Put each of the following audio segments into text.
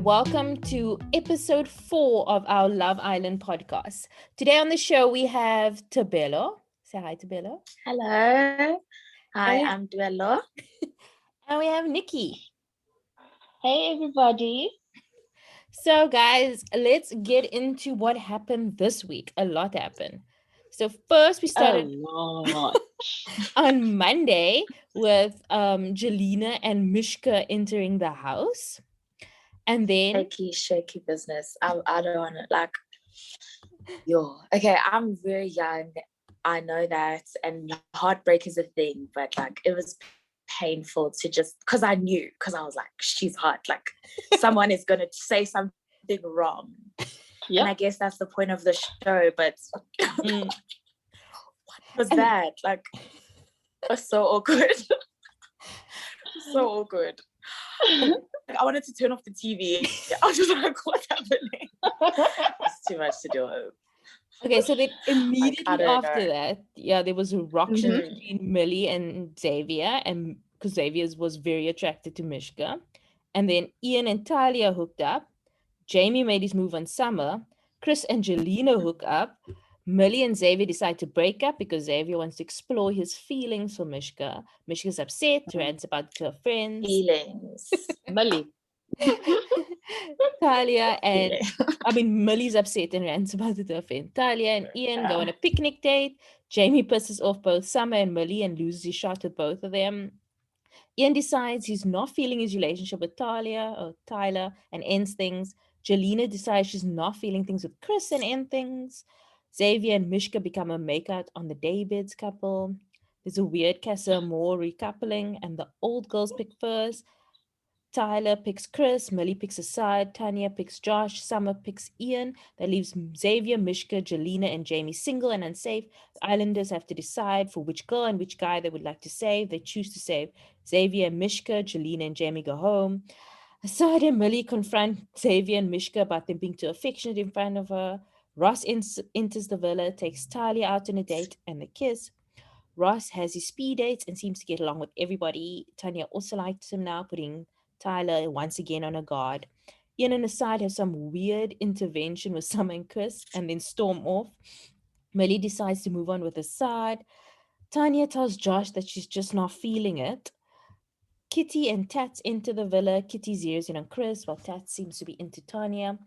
welcome to episode 4 of our Love Island podcast. Today on the show, we have Tebello. Say hi, Tebello. Hello. Hi, I'm Tebello. And we have Nicci. Hey, everybody. So, guys, let's get into what happened this week. A lot happened. So, first, we started on Monday with Jelena and Mishka entering the house. And then shaky business. I don't want to okay, I'm very young. I know that, and heartbreak is a thing, but it was painful to just because I was like, she's hot. Like someone is gonna say something wrong. Yep. And I guess that's the point of the show, but what was that? Like it was so awkward. So awkward. I wanted to turn off the TV. I was just like, what's happening? It's too much to do. Okay, so then immediately after that, there was a rock between Millie and Xavier, and because Xavier was very attracted to Mishka. And then Ian and Talia hooked up. Jamie made his move on Summer. Chris and Jelena hook up. Millie and Xavier decide to break up because Xavier wants to explore his feelings for Mishka. Mishka's upset, rants about her friends. Feelings. Millie. Talia and Millie's upset and rants about it to her friend. Talia and Ian go on a picnic date. Jamie pisses off both Summer and Millie and loses his shot with both of them. Ian decides he's not feeling his relationship with Tyler and ends things. Jelena decides she's not feeling things with Chris and ends things. Xavier and Mishka become a makeout on the daybeds couple. There's a weird Casa more recoupling, and the old girls pick first. Tyler picks Chris, Millie picks a side, Tanya picks Josh, Summer picks Ian. That leaves Xavier, Mishka, Jelena, and Jamie single and unsafe. The Islanders have to decide for which girl and which guy they would like to save. They choose to save Xavier and Mishka. Jelena and Jamie go home. Aside and Millie confront Xavier and Mishka about them being too affectionate in front of her. Ross enters the villa, takes Talia out on a date, and they kiss. Ross has his speed dates and seems to get along with everybody. Tanya also likes him now, putting Tyler once again on a guard. Ian and Aside have some weird intervention with Summer and Chris and then storm off. Millie decides to move on with Aside. Tanya tells Josh that she's just not feeling it. Kitty and Tats enter the villa. Kitty zeroes in on Chris while Tats seems to be into Tanya.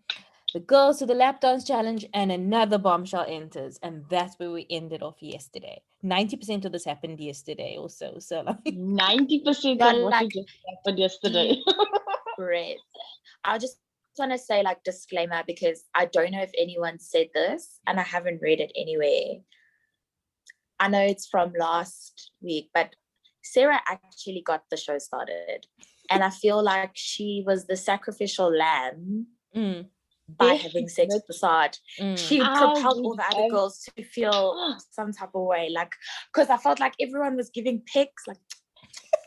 The girls to the lap dance challenge and another bombshell enters, and that's where we ended off yesterday. 90% of this happened yesterday also. So 90% of what just happened yesterday. Great. I just want to say disclaimer because I don't know if anyone said this and I haven't read it anywhere. I know it's from last week, but Sarah actually got the show started, and I feel like she was the sacrificial lamb. By having sex with Assad. She propelled all the other girls to feel some type of way, because I felt like everyone was giving pics,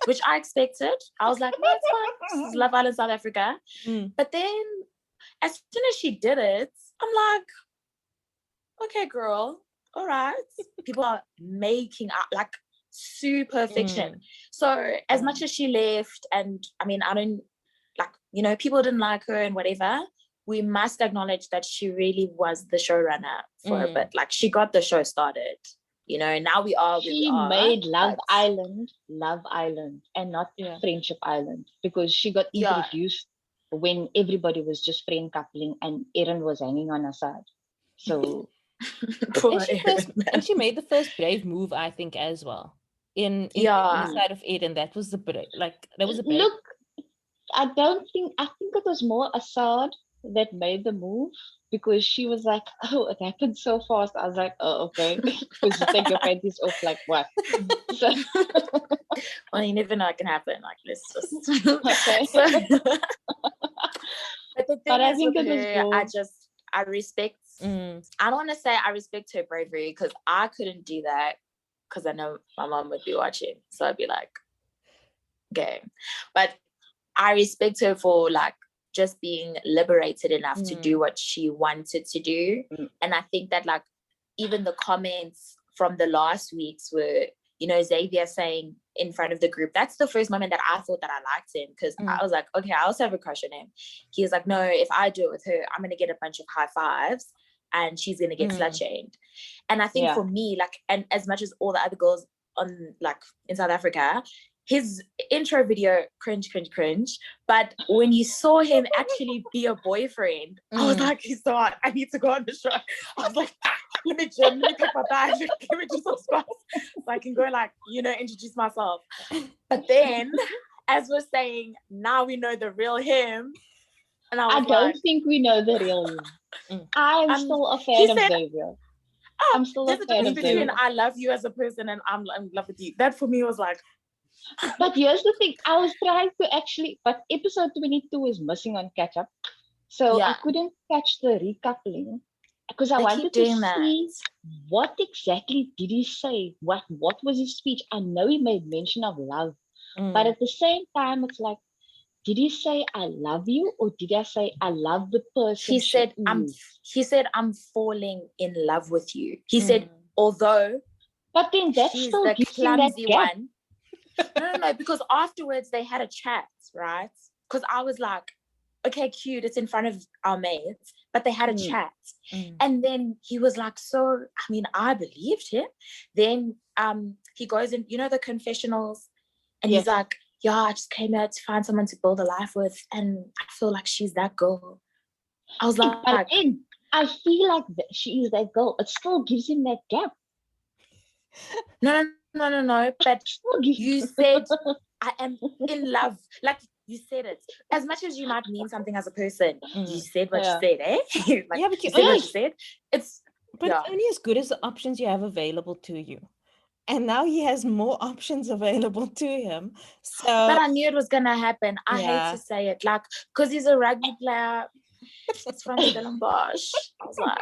which I expected. I was like, no, it's fine. This is Love Island South Africa. But then as soon as she did it, I'm like, okay, girl, all right. People are making out super fiction. So as much as she left, and I don't people didn't like her and whatever, we must acknowledge that she really was the showrunner for a bit. She got the show started. Now we are. She made Love Island, and not Friendship Island, because she got introduced when everybody was just friend coupling and Erin was hanging on her side. So, and she made the first brave move, I think, as well. In the side of Erin, that was the brave. That was a brave. Look, I think it was more Assad that made the move, because she was like, oh, it happened so fast. I was like, oh, okay. Because you take your panties off, what? So, well, you never know it can happen. Let's just okay. But the thing is, I think I respect. I don't want to say I respect her bravery, because I couldn't do that, because I know my mom would be watching, so I'd be like, okay. But I respect her for just being liberated enough to do what she wanted to do. And I think that even the comments from the last weeks were, Xavier saying in front of the group. That's the first moment that I thought that I liked him, because I was like, okay, I also have a crush on him. He was like, no, if I do it with her, I'm gonna get a bunch of high fives and she's gonna get slut shamed. And I think for me, like, and as much as all the other girls on like in South Africa, his intro video, cringe. But when you saw him actually be a boyfriend, I was like, he's so hot. I need to go on the show. I was like, let me pack my bag, let me do some stuff so I can go, like, you know, introduce myself. But then, as we're saying, now we know the real him. And I don't think we know the real him. I'm still a fan of Xavier. I'm still a fan of Xavier. Between I love you as a person and I'm in love with you. That for me was like. But here's the thing, I was trying to actually, but episode 22 is missing on catch up, so I couldn't catch the recoupling because I wanted to see what exactly did he say, what was his speech. I know he made mention of love, but at the same time it's like, did he say I love you, or did I say I love the person? He said I'm falling in love with you. He said, although, but then that's she's still the clumsy that one. No, because afterwards they had a chat, right? Because I was like, okay, cute, it's in front of our mates, but they had a chat. And then he was like, so, I mean, I believed him. Then he goes in, you know, the confessionals, and he's like, yeah, I just came out to find someone to build a life with, and I feel like she's that girl. I was like, but I feel like she is that girl. It still gives him that gap. No, but you said I am in love. Like, you said it. As much as you might mean something as a person, you said what you said, eh? Like, but you said what you said. It's only as good as the options you have available to you. And now he has more options available to him. So, but I knew it was gonna happen. I hate to say it, like, because he's a rugby player. It's from Stellenbosch. I was like,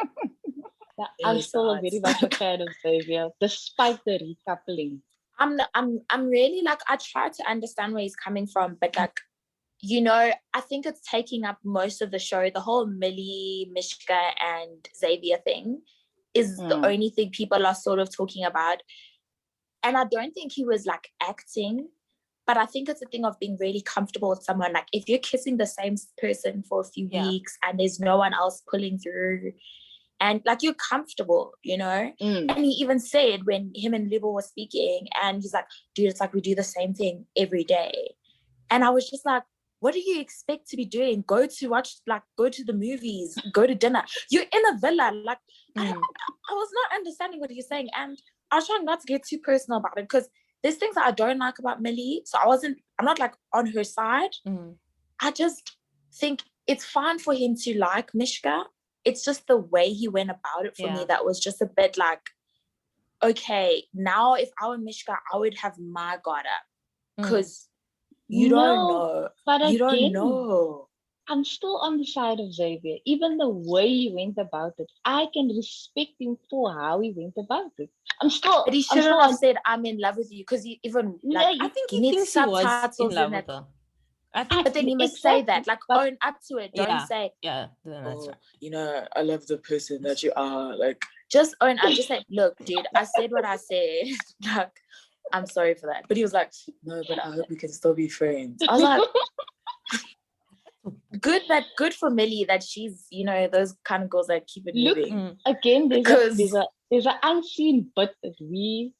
I'm still very much a fan of Xavier, despite the recoupling. I'm really, like, I try to understand where he's coming from, but, like, you know, I think it's taking up most of the show. The whole Millie, Mishka, and Xavier thing is the only thing people are sort of talking about. And I don't think he was, like, acting, but I think it's a thing of being really comfortable with someone. Like, if you're kissing the same person for a few weeks and there's no one else pulling through, and, like, you're comfortable, you know? And he even said, when him and Libo were speaking, and he's like, dude, it's like we do the same thing every day. And I was just like, what do you expect to be doing? Go to the movies, go to dinner. You're in a villa. Like, I was not understanding what he was saying. And I was trying not to get too personal about it, because there's things that I don't like about Millie. So I'm not, like, on her side. I just think it's fine for him to like Mishka. It's just the way he went about it for me that was just a bit like, okay, now if I were Mishka, I would have my guard up, because you don't know. But you again, don't know. I'm still on the side of Xavier. Even the way he went about it, I can respect him for how he went about it. But he shouldn't have said, I'm in love with you, because he even, like, I think he needs thinks subtitles he was in love it. with her. But then he must say that, like, own up to it. Don't say, then that's right. You know, I love the person that you are. Like, just own up. Just say, look, dude, I said what I said. Like, I'm sorry for that. But he was like, no, but I hope we can still be friends. I was like, good for Millie that she's, you know, those kind of girls that keep it moving. Again, there's an unseen bit that we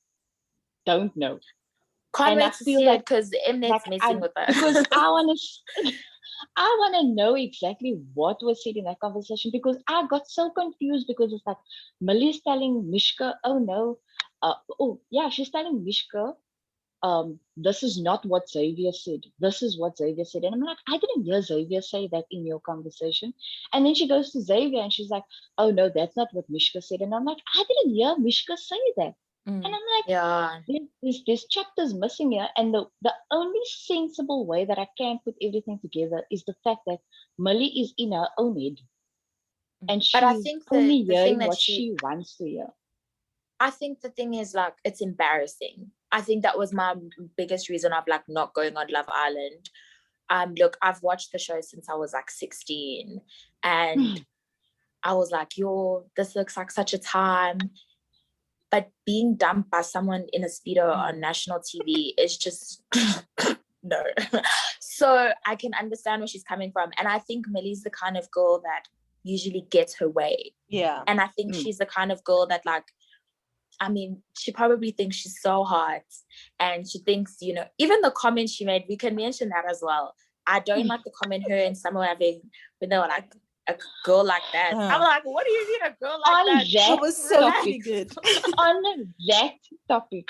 don't know. Can't wait to see it, because Mnet's messing with us. Because I want to know exactly what was said in that conversation, because I got so confused, because it's like Millie's telling Mishka, oh no, she's telling Mishka, this is not what Xavier said. This is what Xavier said. And I'm like, I didn't hear Xavier say that in your conversation. And then she goes to Xavier and she's like, oh no, that's not what Mishka said. And I'm like, I didn't hear Mishka say that. And I'm like, there's chapters missing here. And the only sensible way that I can put everything together is the fact that Millie is in her own head. And she's only hearing what she wants to hear. I think the thing is, like, it's embarrassing. I think that was my biggest reason of, like, not going on Love Island. Look, I've watched the show since I was, like, 16. And I was like, this looks like such a time. but being dumped by someone in a Speedo on national TV is just no. So I can understand where she's coming from. And I think Millie's the kind of girl that usually gets her way. Yeah. And I think she's the kind of girl that, like, I mean, she probably thinks she's so hot, and she thinks, you know, even the comment she made, we can mention that as well. I don't like the comment her and Summer having, when they were like, a girl like that. I'm like, what do you mean a girl like that? That was so really good. On that topic,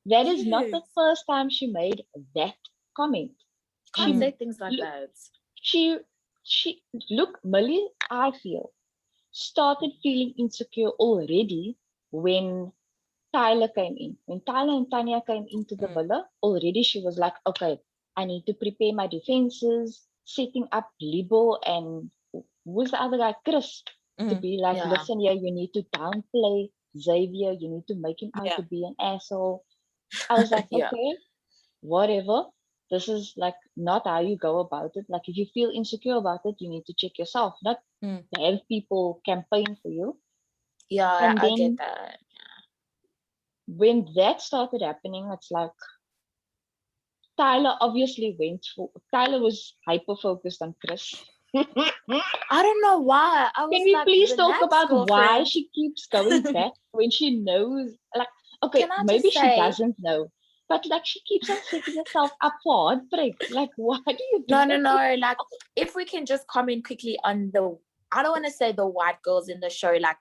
that is not the first time she made that comment. You can't say things like that. She look, Millie, I feel, started feeling insecure already when Tyler came in. When Tyler and Tanya came into the villa, already she was like, okay, I need to prepare my defenses, setting up Libo and who's the other guy, Chris, to be like, listen, yeah, you need to downplay Xavier, you need to make him out to be an asshole. I was like, okay, whatever. This is like not how you go about it. Like, if you feel insecure about it, you need to check yourself, not have people campaign for you. Yeah, and I then get that. When that started happening, it's like Tyler was hyper focused on Chris. I don't know why. Can we please talk about why she keeps going back when she knows? Like, okay, maybe she doesn't know, but like she keeps on setting herself up for heartbreak. Like, why do you do that? No. Like, if we can just comment quickly on I don't want to say the white girls in the show, like,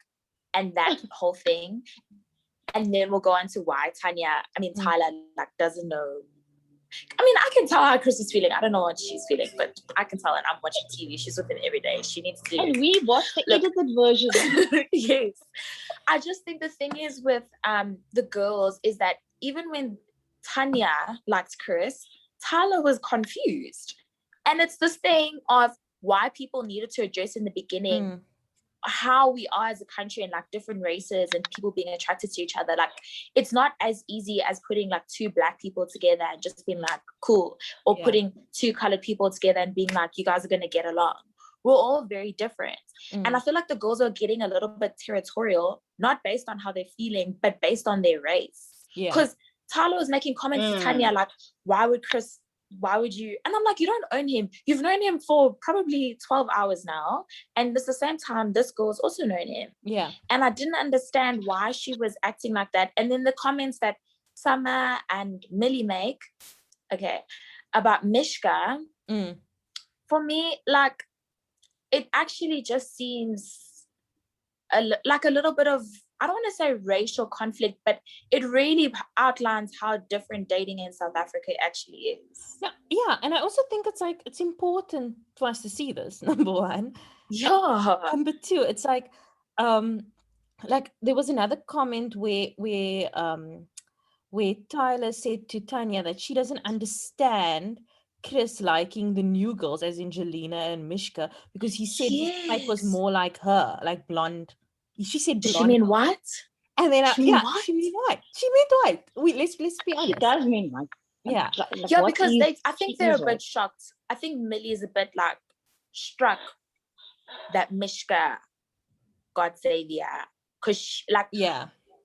and that whole thing. And then we'll go on to why Tyler, like, doesn't know. I mean, I can tell how Chris is feeling. I don't know what she's feeling, but I can tell, and I'm watching TV. She's with him every day. She needs to. And we watch the edited version. Yes. I just think the thing is with the girls is that even when Tanya liked Chris, Tyler was confused. And it's this thing of why people needed to address in the beginning how we are as a country and like different races and people being attracted to each other. Like, it's not as easy as putting like two black people together and just being like cool, or putting two colored people together and being like, you guys are going to get along. We're all very different. And I feel like the girls are getting a little bit territorial, not based on how they're feeling, but based on their race. Because Tyler was making comments to Tanya like, why would you? And I'm like, you don't own him. You've known him for probably 12 hours now. And at the same time, this girl's also known him. Yeah. And I didn't understand why she was acting like that. And then the comments that Summer and Millie make, about Mishka, for me, like, it actually just seems like a little bit of, I don't want to say racial conflict, but it really outlines how different dating in South Africa actually is. Yeah, and I also think it's important for us to see this, number one. Yeah. Number two, it's like there was another comment where Tyler said to Tanya that she doesn't understand Chris liking the new girls, as in Jelena and Mishka, because he said his type was more like her, like blonde. She said blonde. Does she mean white? And then she meant white. She meant white. Let's be honest. She does mean white. Yeah. Because I think they're a bit shocked. I think Millie is a bit like struck that Mishka got Xavier. Because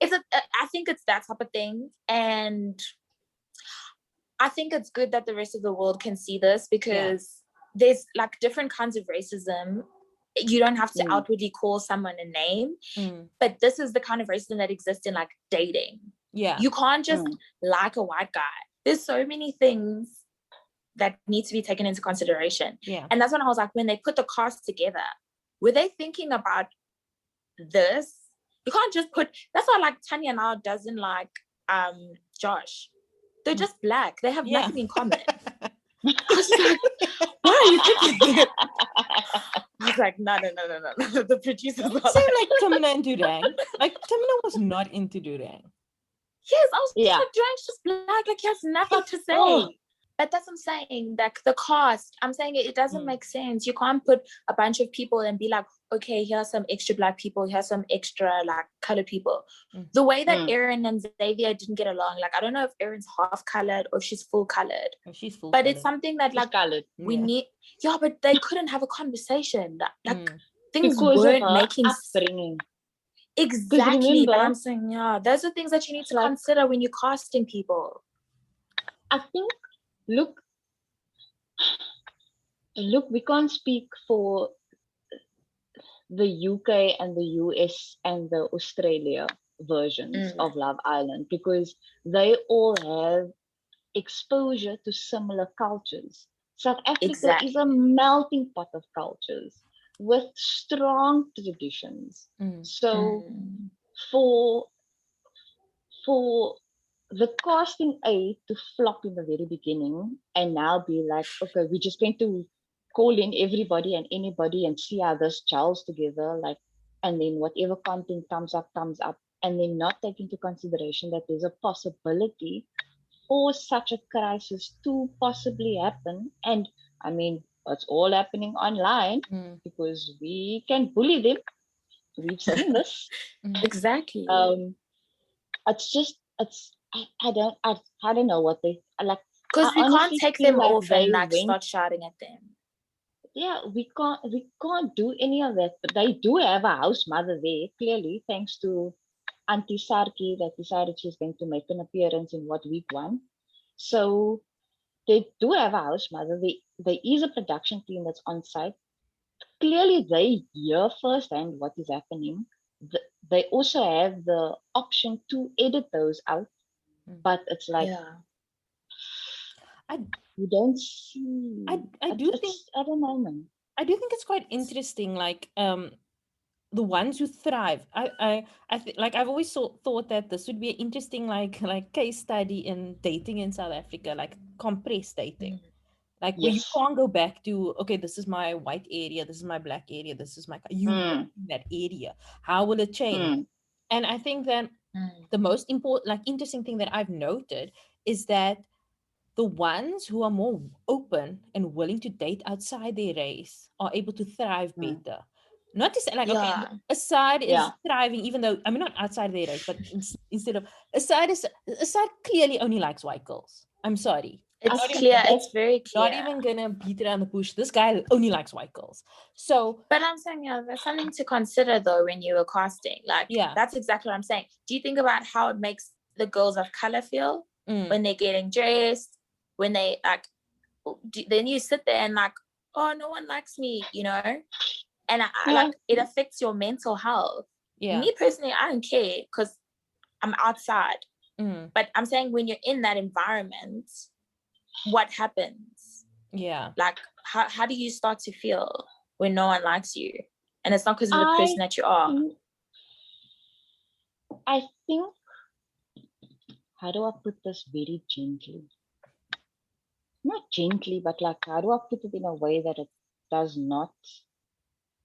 I think it's that type of thing. And I think it's good that the rest of the world can see this, because there's like different kinds of racism. You don't have to outwardly call someone a name, but this is the kind of racism that exists in like dating. Yeah. You can't just like a white guy. There's so many things that need to be taken into consideration. Yeah. And that's when I was like, when they put the cast together, were they thinking about this? You can't just that's why like Tanya now doesn't like Josh. They're just black. They have nothing in common. I was like, why are you thinking it? I was like, no. The producers are same like Tamina and Durang. Like, Tamina was not into Durang. Yes, I was like, Durang's just black. Like, he has nothing to say. But that's what I'm saying. Like, the cast, I'm saying it doesn't make sense. You can't put a bunch of people and be like, okay, here's some extra black people, here's some extra like colored people. The way that Erin and Xavier didn't get along, like, I don't know if Erin's half colored or if she's full colored. She's full but colored. it's something that like colored. We need, but they couldn't have a conversation. Like things because weren't of her making upbringing. Exactly. But remember, I'm saying, yeah, those are things that you need to consider when you're casting people. I think, look, we can't speak for the UK and the US and the Australia versions of Love Island, because they all have exposure to similar cultures. South Africa is a Exactly. melting pot of cultures with strong traditions. So for for the casting A to flop in the very beginning and now be like, okay, we're just going to call in everybody and anybody and see how this gels together, like, and then whatever content comes up, and then not take into consideration that there's a possibility for such a crisis to possibly happen. And I mean, it's all happening online because we can bully them. We've seen this. Exactly. It's just, I don't know what they like. Because I we can't honestly take feel them like off and they like went. start shouting at them. Yeah, we can't do any of that. But they do have a house mother there, clearly, thanks to Auntie Sarki that decided she's going to make an appearance in week 1. So they do have a house mother. There is a production team that's on site. Clearly, they hear firsthand what is happening. They also have the option to edit those out, but it's like, you don't see. I do think I don't know, man. I do think it's quite interesting, like the ones who thrive. Like I've always thought that this would be an interesting like case study in dating in South Africa, like compressed dating. Like where you Yes. can't go back to, okay, this is my white area, this is my black area, this is my you live in that area. How will it change? And I think that the most important, like interesting thing that I've noted is that the ones who are more open and willing to date outside their race are able to thrive better. Not to say like, okay, Assad is thriving, even though, I mean, not outside their race, but instead of Assad clearly only likes white girls. I'm sorry. It's clear. It's very clear. Not even gonna beat around the bush. This guy only likes white girls. So, but I'm saying, there's something to consider though when you were casting. Like, that's exactly what I'm saying. Do you think about how it makes the girls of color feel when they're getting dressed, when they like? Then you sit there and like, oh, no one likes me, you know, and I like it affects your mental health. Me personally, I don't care because I'm outside. But I'm saying when you're in that environment, what happens? Like how do you start to feel when no one likes you? And it's not because of the person that you are. I think, how do I put this very gently? Not gently, but like, how do I put it in a way that it does not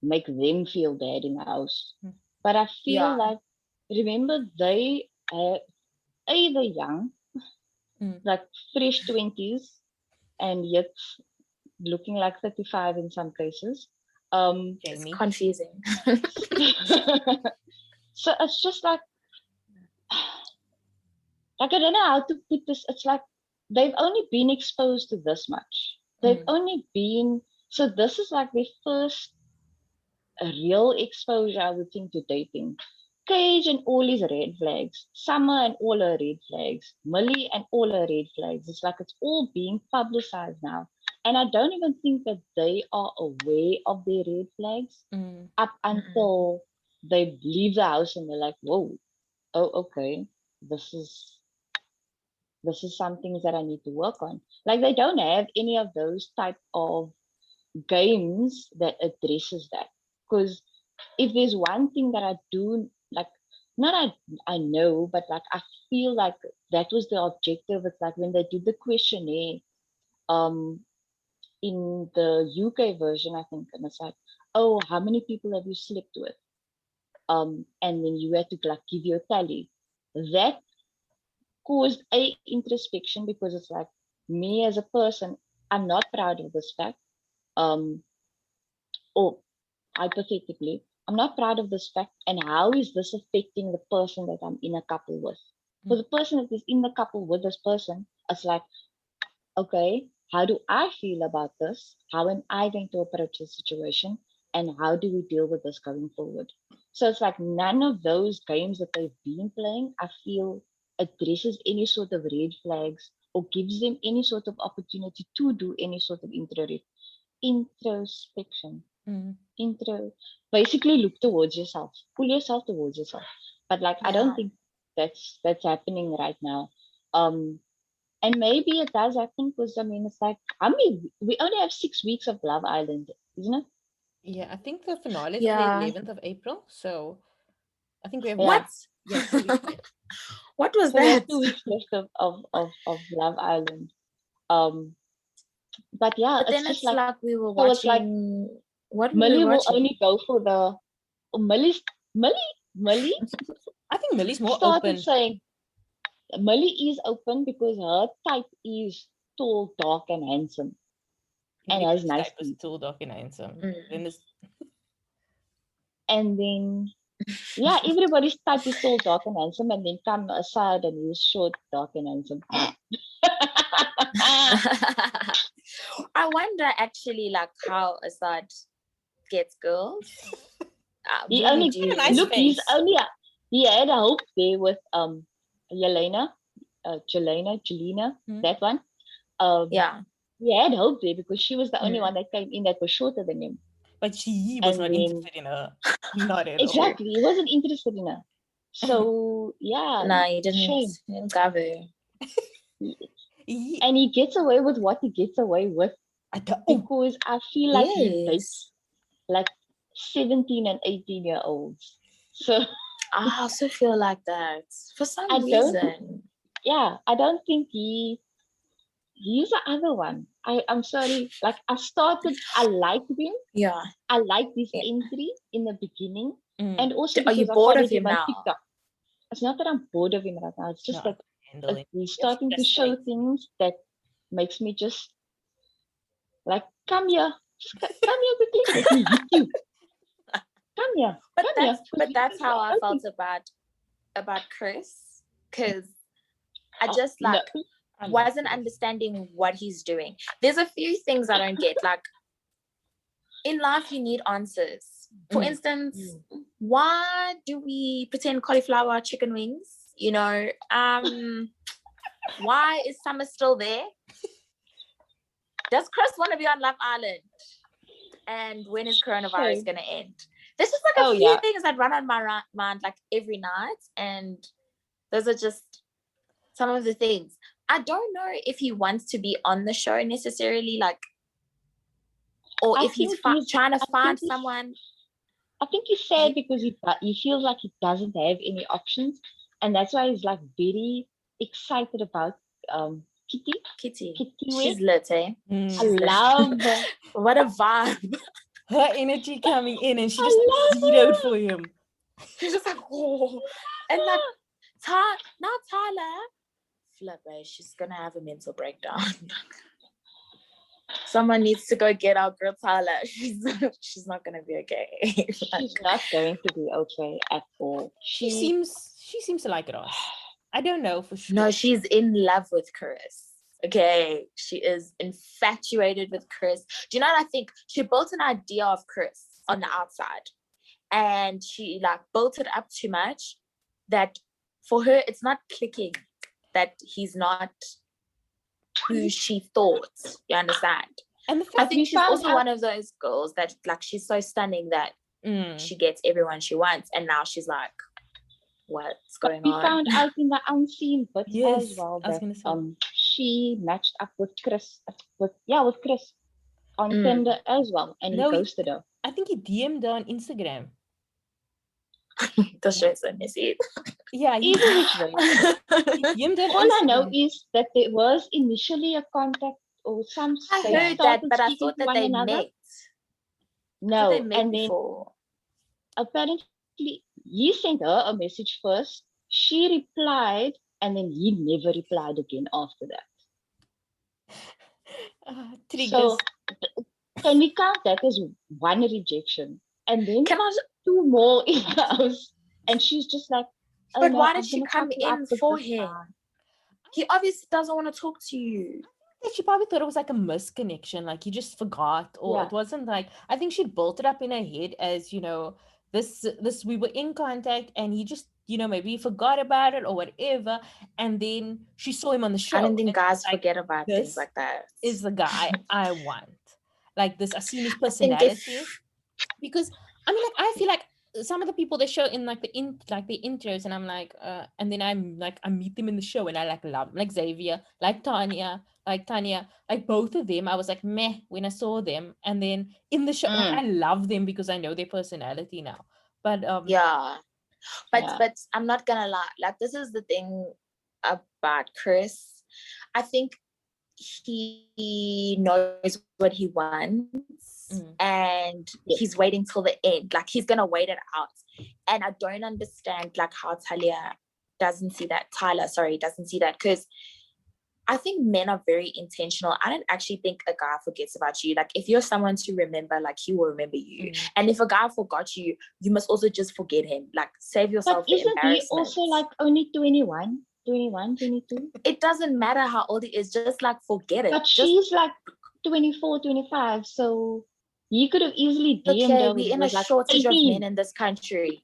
make them feel bad in the house? But I feel like, remember, they are either young, like fresh 20s, and yet looking like 35 in some cases. It's confusing. So it's just like I don't know how to put this. It's like they've only been exposed to this much. They've only been, so this is like their first real exposure, I would think, to dating. Cage and all his red flags, Summer and all her red flags, Millie and all her red flags. It's like it's all being publicized now. And I don't even think that they are aware of their red flags up until they leave the house and they're like, whoa, oh, okay, this is some things that I need to work on. Like they don't have any of those type of games that addresses that. Because if there's one thing that I do, like, not I know, but like I feel like that was the objective. It's like when they did the questionnaire, in the UK version, I think, and it's like, oh, how many people have you slept with? And then you had to like give your tally. That caused a introspection because it's like, me as a person, I'm not proud of this fact. Or hypothetically, I'm not proud of this fact, and how is this affecting the person that I'm in a couple with? For the person that is in the couple with this person, it's like, okay, how do I feel about this? How am I going to approach the situation? And how do we deal with this going forward? So it's like none of those games that they've been playing, I feel, addresses any sort of red flags or gives them any sort of opportunity to do any sort of introspection. Mm. Basically look towards yourself, pull yourself towards yourself. But like I don't Yeah. think that's happening right now. And maybe it does happen because I mean it's like we only have 6 weeks of Love Island, isn't it? Yeah, I think the finale is on the Yeah. 11th of April. So I think we have Yeah. What? yeah, 2 weeks left. What was So we have that? 2 weeks left of Love Island. But yeah, But it's then just it's like like we were so it's like watching. What were we Millie will watching? only go for the Millie I think Millie's more started open. saying Millie is open because her type is tall, dark, and handsome, and has Everybody's nice type is teeth. tall, dark, and handsome. Mm. Then there's And then yeah, everybody's type is tall, dark, and handsome, and then come aside and he's short, dark, and handsome. I wonder actually like how Assad gets girls. I He really only do. nice look. He's face. only he had a hope there with Jelena, Jelena, Hmm. that one. Yeah. He had hope there because she was the only Mm. one that came in that was shorter than him. But he was And not then interested in her. Not at all. exactly, he wasn't interested in her. So yeah, No, he shame. didn't cover. He, And he gets away with what he gets away with oh, because I feel like he dates Yes. like 17 and 18-year-olds. So I also feel like that for some I don't, reason. I don't think he's the other one. I'm sorry. Like I liked him. Yeah. I liked this Yeah. entry in the beginning. mm, And also Are you because I bored of followed him him on now? TikTok. It's not that I'm bored of him right now. It's no, just I that can't handle it. he's It's starting to show frustrating. things that makes me just like, come here. Come here quickly. Let me hit you. Come here. But Come here. that's how I felt about Chris, because I just No. like I like wasn't it. understanding what he's doing. There's a few things I don't get. Like in life, you need answers. For Mm. instance, why do we pretend cauliflower chicken wings? You know, why is Summer still there? Does Chris want to be on Love Island? And when is coronavirus going to end? There's just like a few things that run on my mind like every night, and those are just some of the things. I don't know if he wants to be on the show necessarily, like, or if he's trying to find someone. I think he's sad because he feels like he doesn't have any options, and that's why he's like very excited about Kitty. She's lit, eh? I love her. What a vibe. Her energy coming in, and she just zeroed for him. She's just like, oh, and like Tyler, flip, she's gonna have a mental breakdown. Someone needs to go get our girl Tyler. She's not gonna be okay. She's not going to be okay at all. She seems to like Ross. I don't know for sure. No, she's in love with Chris. Okay, she is infatuated with Chris. Do you know what I think? She built an idea of Chris on the outside, and she like built it up too much that for her it's not clicking, that he's not who she thought. You understand? And I think she's also one of those girls that like she's so stunning that she gets everyone she wants, and now she's like, what's going on? We found out in the unseen bits yes, as well I was that gonna say. she matched up with Chris on Tinder as well, and he ghosted her. I think he DM'd her on Instagram. The show's so messy. Yeah, either which way. All I know is that there was initially a contact or some. I heard that, but I thought that they met. No, they met and before. Then apparently he sent her a message first. She replied, and then he never replied again after that. So can we count that as one rejection? And then two more in the house, and she's just like, oh, but no, why did she come in for him? He obviously doesn't want to talk to you. She probably thought it was like a misconnection, like you just forgot, or it wasn't like, I think she built it up in her head as, you know, this we were in contact, and he just, maybe he forgot about it or whatever, and then she saw him on the show, I don't think and she's guys like, forget about things this like that. is the guy I want. Like this, I've seen his I think personality. Because I mean, like, I feel like some of the people they show in like the intros, and I'm like, and then I meet them in the show, and I like love them, like Xavier, like Tanya, like both of them. I was like meh when I saw them, and then in the show, like I love them because I know their personality now. But yeah, but Yeah. but I'm not gonna lie. Like, this is the thing about Chris. I think he knows what he wants, and he's waiting till the end. Like, he's gonna wait it out. And I don't understand like how Tyler doesn't see that, because I think men are very intentional. I don't actually think a guy forgets about you. Like, if you're someone to remember, like, he will remember you. And if a guy forgot you, you must also just forget him. Like, save yourself But the isn't he embarrassment. also like only 21, 22? It doesn't matter how old he is, just like forget it. But Just, she's like 24, 25. So he could have easily DM'd okay, her when we're he in a was like shortage of 18. men in this country.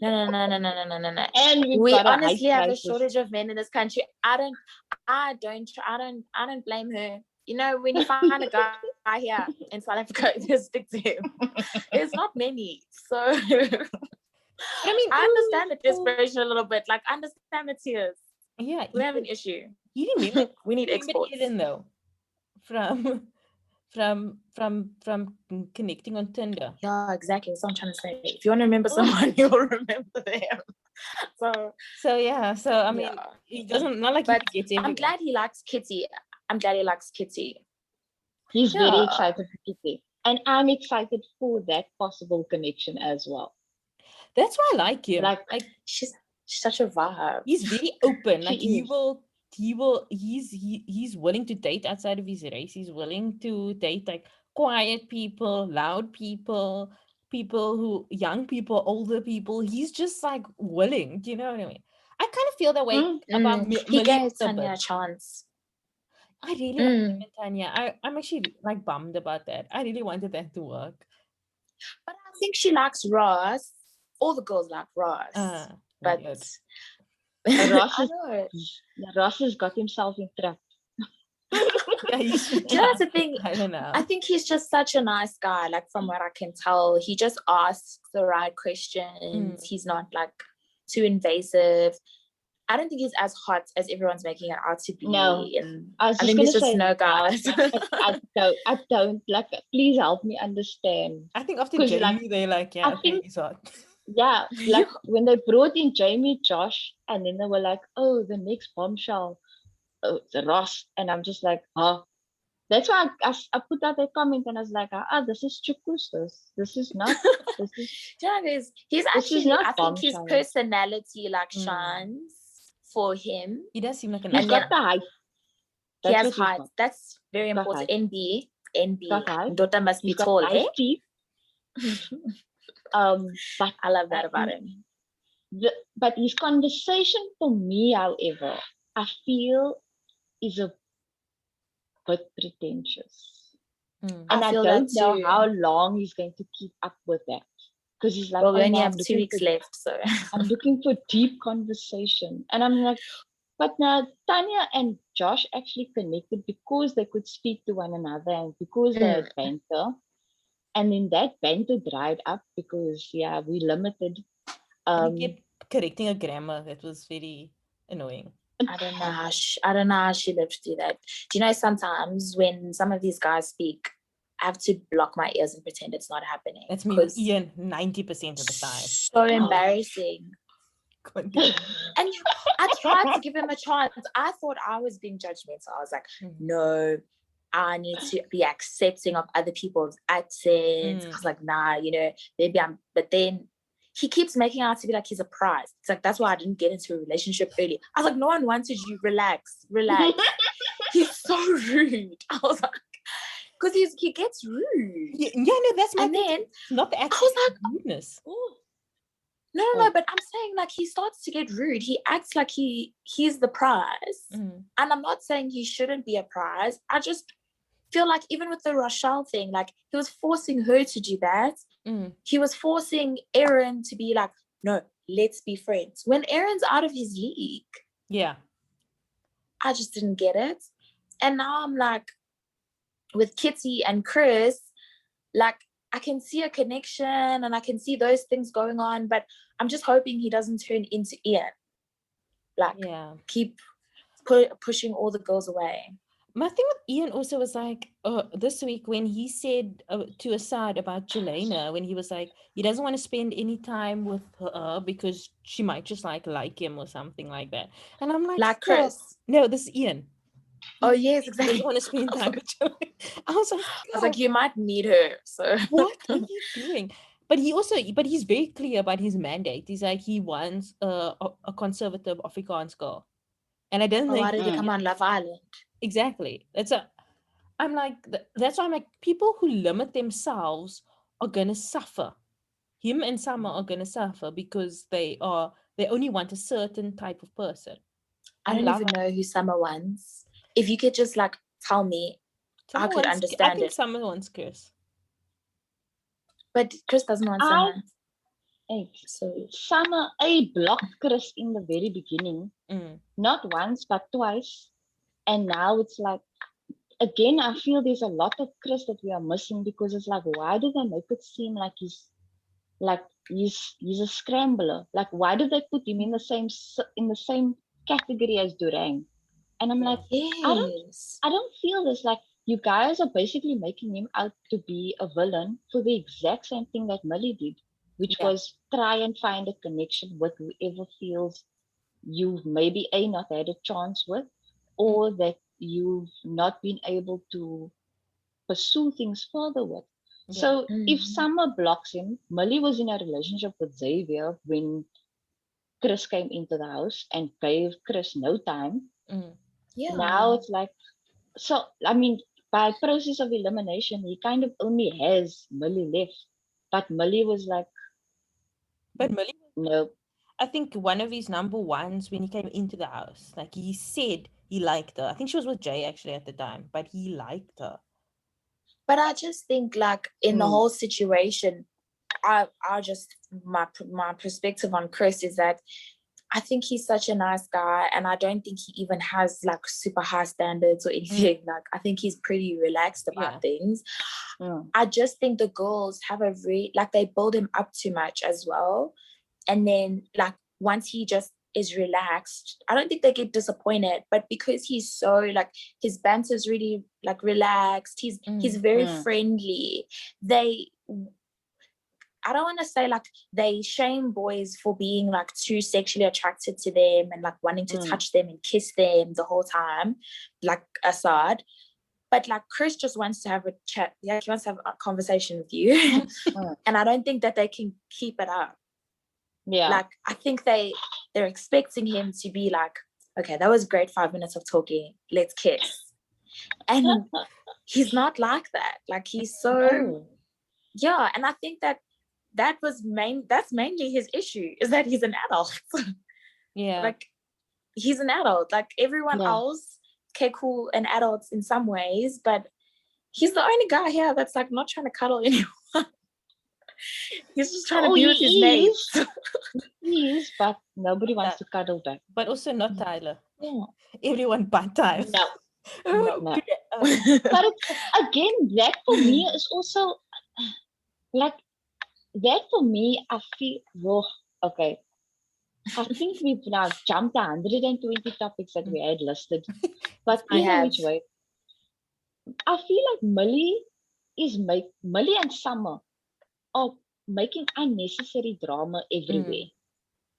No. And we've We got a height honestly have a crisis. shortage of men in this country. I don't blame her. You know, when you find a guy here in South Africa, just stick to him. It's not many. So I mean, I understand the desperation a little bit. Like, I understand the tears. yeah, We have an issue. you remember We need you remember exports. Eden though, from connecting on Tinder. Yeah, exactly. That's what I'm trying to say. If you want to remember someone, you'll remember them. So yeah, so I mean, yeah. he doesn't, not like But he forgets I'm everyone. glad he likes Kitty. I'm glad he likes Kitty. He's very Yeah. excited for Kitty. And I'm excited for that possible connection as well. That's why I like him. Like, She's such a vibe. He's very open. Like She is. he's willing to date outside of his race. He's willing to date like quiet people, loud people, young people, older people. He's just like willing. Do you know what I mean? I kind of feel that way about He Millie gave also, Tanya a but chance. I really like him and Tanya. I'm actually like bummed about that. I really wanted that to work. But I think she likes Ross. All the girls like Ross. But weird. Ross has got himself in trap. Yeah, that's the thing. I don't know. I think he's just such a nice guy. Like, from what I can tell, he just asks the right questions. He's not like too invasive. I don't think he's as hot as everyone's making it out to be. No, and I was I just think gonna there's just say no guys. I don't like. Please help me understand. I think after 'Cause, Jamie, like, they're like, yeah, I okay, think- he's hot. Yeah, like when they brought in Jamie, Josh, and then they were like, "Oh, the next bombshell, oh, it's Ross," and I'm just like, "Huh." That's why I put out a comment and I was like, this is Chukustos. This is not. This is. Yeah, he's This is actually. not I think his bombshell. personality like shines for him. He does seem like a He's nice got guy. the height. He That's has what he's height. got. That's very Got important. height. NB. Got height. Daughter must be He's got tall, nice eh? teeth. But I love that about him. But his conversation for me, however, I feel is a bit pretentious. And I feel don't that know too. how long he's going to keep up with that. Because he's like, Well, we "Oh, only no, have I'm 2 looking weeks for- left, so I'm looking for deep conversation." And I'm like, but now Tanya and Josh actually connected because they could speak to one another and because they had banter. And then that banter dried up because, yeah, we limited. And he kept correcting her grammar. That was very annoying. I don't know how she lived through that. Do you know, sometimes when some of these guys speak, I have to block my ears and pretend it's not happening. That's me with Ian 90% of the time. So embarrassing. And I tried to give him a chance. I thought I was being judgmental. I was like, no, I need to be accepting of other people's accents. I was like, nah, maybe I'm, but then he keeps making out to be like he's a prize. It's like, that's why I didn't get into a relationship early. I was like, no one wanted you. Relax. He's so rude. I was like, because he gets rude. Yeah, no, that's my and thing. then Not the actual rudeness. No, but I'm saying like he starts to get rude. He acts like he's the prize. And I'm not saying he shouldn't be a prize. feel like even with the Rochelle thing, like he was forcing her to do that. He was forcing Aaron to be like, no, let's be friends. When Aaron's out of his league. Yeah. I just didn't get it. And now I'm like, with Kitty and Chris, like I can see a connection and I can see those things going on, but I'm just hoping he doesn't turn into Ian. Like, keep pushing all the girls away. My thing with Ian also was like, this week when he said to Assad about Jelena, when he was like, he doesn't want to spend any time with her because she might just like him or something like that. And I'm like Chris. No, this is Ian. Oh yes, exactly. Doesn't want to spend time with Jelena. I was like, you might need her. So what are you doing? But he's very clear about his mandate. He's like, he wants a conservative Afrikaans girl. And I don't think. Why did he come on Love Island? Exactly. I'm like, that's why I'm like, people who limit themselves are gonna suffer. Him and Summer are gonna suffer because they only want a certain type of person. I don't even know who Summer wants. If you could just like tell me, I could understand I think Summer wants Chris. But Chris doesn't want Summer. So Summer, I blocked Chris in the very beginning. Not once, but twice. And now it's like, again, I feel there's a lot of Chris that we are missing because it's like, why do they make it seem like he's a scrambler? Like, why do they put him in the same category as Durang? And I'm like, yes. I don't feel this. Like, you guys are basically making him out to be a villain for the exact same thing that Millie did, which was try and find a connection with whoever feels you've maybe not had a chance with, or that you've not been able to pursue things further with. So if Summer blocks him, Millie was in a relationship with Xavier when Chris came into the house and gave Chris no time. Now it's like, so I mean, by process of elimination, he kind of only has Millie left. But Millie was like, no. I think one of his number ones when he came into the house, like he said he liked her. I think she was with Jay actually at the time, but he liked her. But I just think like in the whole situation, I just my perspective on Chris is that I think he's such a nice guy, and I don't think he even has like super high standards or anything. Like I think he's pretty relaxed about things. I just think the girls have they build him up too much as well. And then like once he just is relaxed, I don't think they get disappointed, but because he's so like his banter's really like relaxed, he's very friendly. I don't want to say like they shame boys for being like too sexually attracted to them and like wanting to touch them and kiss them the whole time, like Assad. But like Chris just wants to have a chat. Yeah, he wants to have a conversation with you. And I don't think that they can keep it up. Yeah. Like I think they're expecting him to be like, okay, that was great 5 minutes of talking. Let's kiss. And he's not like that. Like he's so and I think that's mainly his issue, is that he's an adult. Like he's an adult. Like everyone else, okay, cool, and adults in some ways, but he's the only guy here that's like not trying to cuddle anyone. He's just trying to be with his mates. He is, but nobody wants to cuddle back. But also not Tyler. Everyone but Tyler. No. But again, that for me is also like, that for me, I feel, okay. I think we've now jumped 120 topics that we had listed. But either which way, I feel like Millie and Summer are making unnecessary drama everywhere.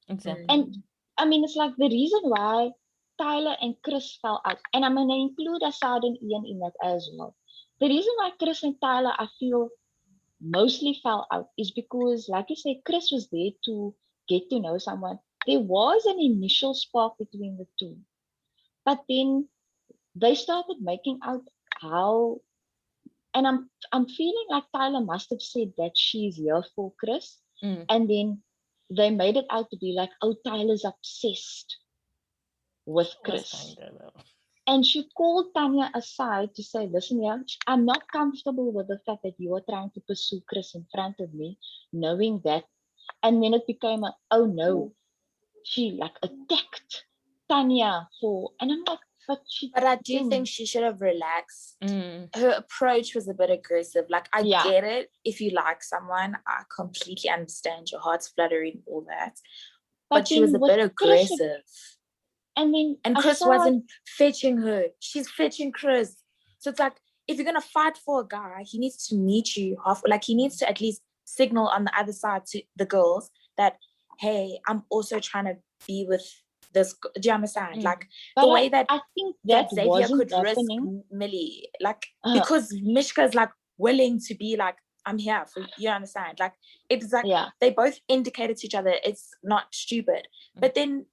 Exactly. And I mean, it's like the reason why Tyler and Chris fell out, and I'm going to include Assad and Ian in that as well. The reason why Chris and Tyler, I feel, mostly fell out is because, like you say, Chris was there to get to know someone. There was an initial spark between the two, but then they started making out how, and I'm feeling like Tyler must have said that she's here for Chris, and then they made it out to be like, oh, Tyler's obsessed with Chris. And she called Tanya aside to say, listen, yeah, I'm not comfortable with the fact that you are trying to pursue Chris in front of me, knowing that. And then it became a, oh no, she like attacked Tanya for, and I'm like, but she. But I do then, think she should have relaxed. Mm. Her approach was a bit aggressive. Like, I Yeah. get it. If you like someone, I completely understand. Your heart's fluttering, all that. But she was a then with bit Chris, aggressive. and then And Chris wasn't fetching her. She's fetching Chris. So it's like, if you're going to fight for a guy, he needs to meet you half. Like, he needs to at least signal on the other side to the girls that, hey, I'm also trying to be with this. Do you understand? Like, the way that I think that that Xavier wasn't could risk happening. Millie, like, because Mishka's like willing to be like, I'm here for you, understand? Like, it's like they both indicated to each other it's not stupid. But then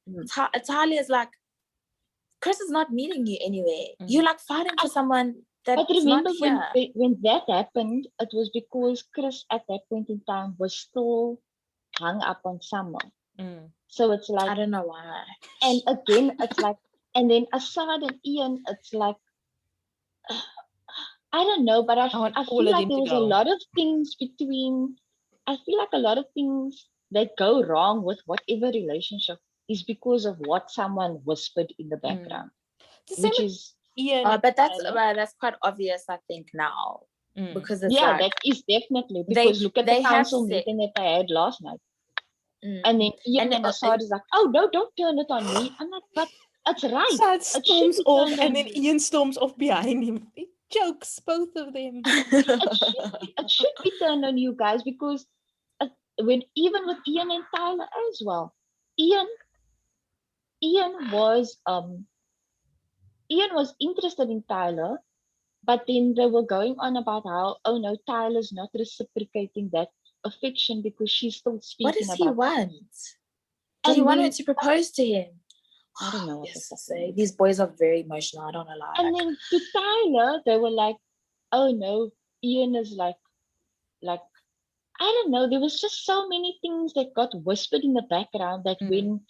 Talia's like, Chris is not meeting you anyway. You're like fighting for someone that's but remember not here. when that happened, it was because Chris at that point in time was still hung up on Summer. So it's like, I don't know why. And again, it's like, and then Assad and Ian, it's like, I don't know, but I feel like there was a lot of things between, I feel like a lot of things that go wrong with whatever relationship is because of what someone whispered in the background. Which is Ian. But that's quite obvious, I think, now. Because it's like, that is definitely, because look at the council meeting that I had last night. And then Ian and Assad is like, oh no, don't turn it on me. I'm like, but that's right. Assad storms off and then Ian storms off behind him. He jokes, both of them. It should be turned on you guys, because even with Ian and Tyler as well. Ian was interested in Tyler, but then they were going on about how, oh no, Tyler's not reciprocating that affection because she's still speaking about. What does he want? Did he want her to propose to him? I don't know what to say. These boys are very emotional, I don't know lie. And then to Tyler, they were like, oh no, Ian is like, I don't know, there was just so many things that got whispered in the background that when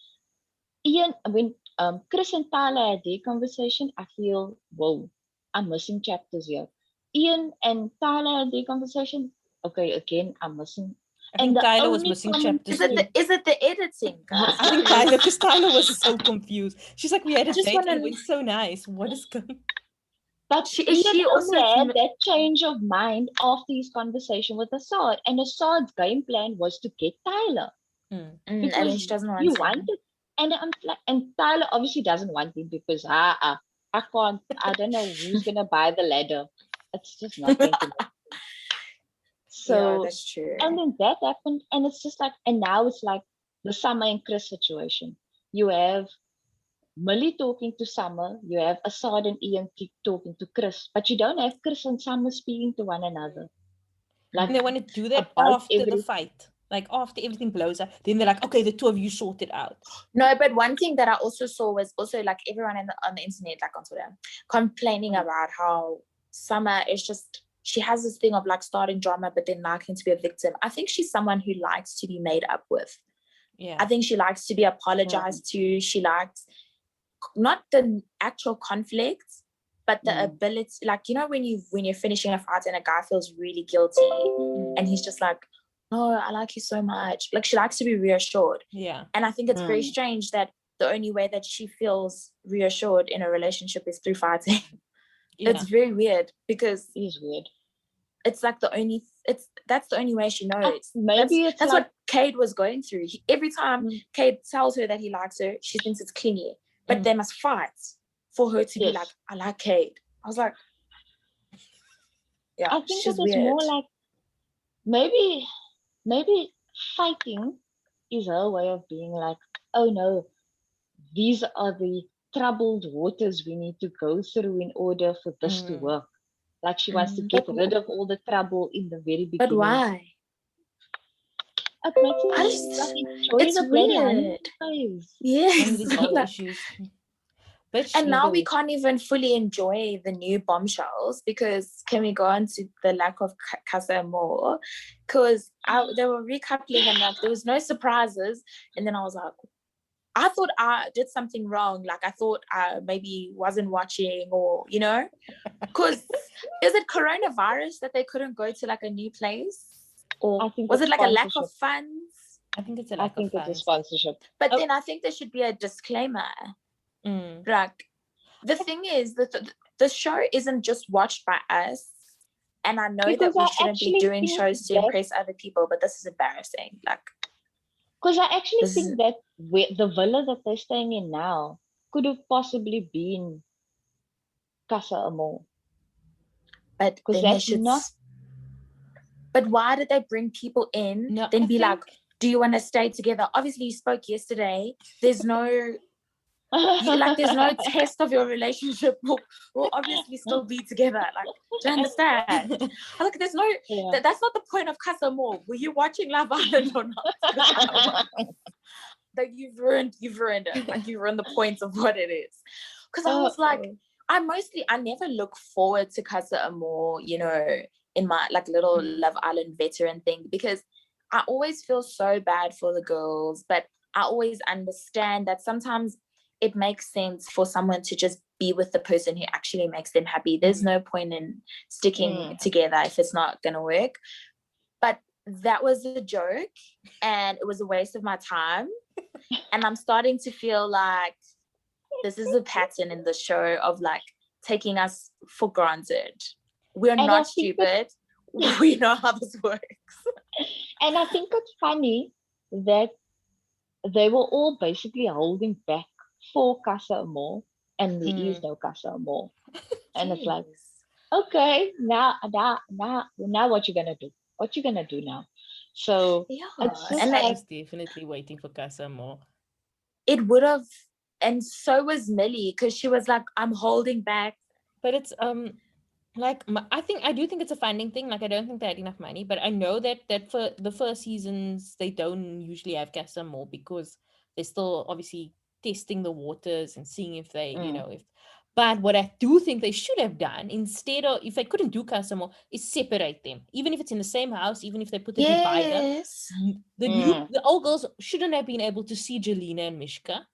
Chris and Tyler had their conversation, I feel, whoa, I'm missing chapters here. Ian and Tyler had their conversation, okay, again, I'm missing. I think Tyler was missing chapters. Is it the editing, guys? I think Tyler, because Tyler was so confused. She's like, we had a date and it was so nice. What is going on? But she also had that change of mind after his conversation with Assad. And Assad's game plan was to get Tyler. Because and she doesn't want him. And I'm like, and Tyler obviously doesn't want him because I can't, I don't know who's gonna buy the ladder. It's just not going to work. So that's true. And then that happened, and it's just like, and now it's like the Summer and Chris situation. You have Millie talking to Summer, you have Assad and Ian talking to Chris, but you don't have Chris and Summer speaking to one another. Like, and they want to do that after the fight. Like after everything blows up, then they're like, okay, the two of you sort it out. No, but one thing that I also saw was also like everyone on the internet, like on Twitter, complaining about how Summer is just, she has this thing of like starting drama, but then liking to be a victim. I think she's someone who likes to be made up with. Yeah. I think she likes to be apologized to. She likes not the actual conflicts, but the ability, like, you know, when you're finishing a fight and a guy feels really guilty and he's just like, no, I like you so much. Like, she likes to be reassured. Yeah. And I think it's very strange that the only way that she feels reassured in a relationship is through fighting. Yeah. It's very weird because it is weird. It's like that's the only way she knows. Maybe that's what Cade was going through. Every time Cade tells her that he likes her, she thinks it's clingy. But they must fight for her to be like, I like Cade. I was like, yeah, I think it was more like maybe fighting is her way of being like, oh no, these are the troubled waters we need to go through in order for this to work. Like she wants to get rid of all the trouble in the very beginning. But why? It makes me enjoy the bloody honeymoon phase. Yes. And now we can't even fully enjoy the new bombshells because can we go on to the lack of Casa more? Because they were recoupling and like there was no surprises. And then I was like, I thought I did something wrong. Like I thought I maybe wasn't watching, or because is it coronavirus that they couldn't go to like a new place, or I think was it's it like a lack of sponsorship. funds? I think it's a I lack of think it's a funds. sponsorship. But then I think there should be a disclaimer. Like the thing is that the show isn't just watched by us. And I know Because that we I shouldn't be actually doing think shows to that- impress other people, but this is embarrassing. Like, Because I actually This is- think that the villa that they're staying in now could have possibly been Casa Amor. but Because then they that's should. not. But why did they bring people in? No, then I be like, think- do you want to stay together? Obviously, you spoke yesterday. There's no. There's no test of your relationship. We'll obviously still be together. Like, do you understand? Like, there's no. Yeah. That's not the point of Casa Amor. Were you watching Love Island or not? Like you've ruined it. Like you ruined the points of what it is. Because I was like, I never look forward to Casa Amor, in my like little Love Island veteran thing, because I always feel so bad for the girls, but I always understand that sometimes it makes sense for someone to just be with the person who actually makes them happy. There's no point in sticking together if it's not gonna work. But that was a joke and it was a waste of my time. And I'm starting to feel like this is a pattern in the show of like taking us for granted. We're not stupid. We know how this works. And I think it's funny that they were all basically holding back for Casa Amor, and there is no Casa Amor. And it's like, okay, now what you gonna do? What you gonna do now? So it's just and I like, was definitely waiting for Casa Amor. It would have, and so was Millie, because she was like, I'm holding back. But it's I do think it's a funding thing. Like I don't think they had enough money, but I know that for the first seasons they don't usually have Casa Amor because they're still obviously testing the waters and seeing if they if. But what I do think they should have done, instead of, if they couldn't do Casa Amor, is separate them. Even if it's in the same house, even if they put a divider, the old girls shouldn't have been able to see Jelena and Mishka.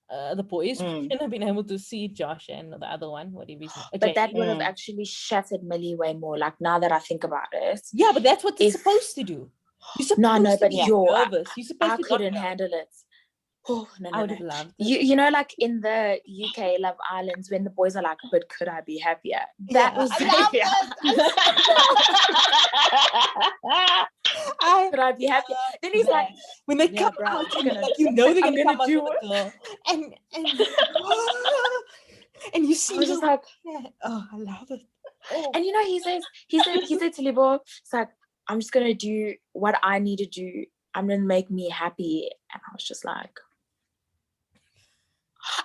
The boys shouldn't have been able to see Josh and the other one, whatever his name. But that would have actually shattered Millie way more. Like now that I think about it. Yeah, but that's what it's supposed to do. You're supposed to be nervous. You're supposed I to couldn't handle it. Oh, no. I would have loved it. You know, like in the UK Love Islands, when the boys are like, but could I be happier? That was Xavier. Could I be happier? Then he's like, when they come out, they're gonna do it. And you see, I was just like, oh, I love it. And he said to Libo, it's like, I'm just gonna do what I need to do. I'm gonna make me happy. And I was just like,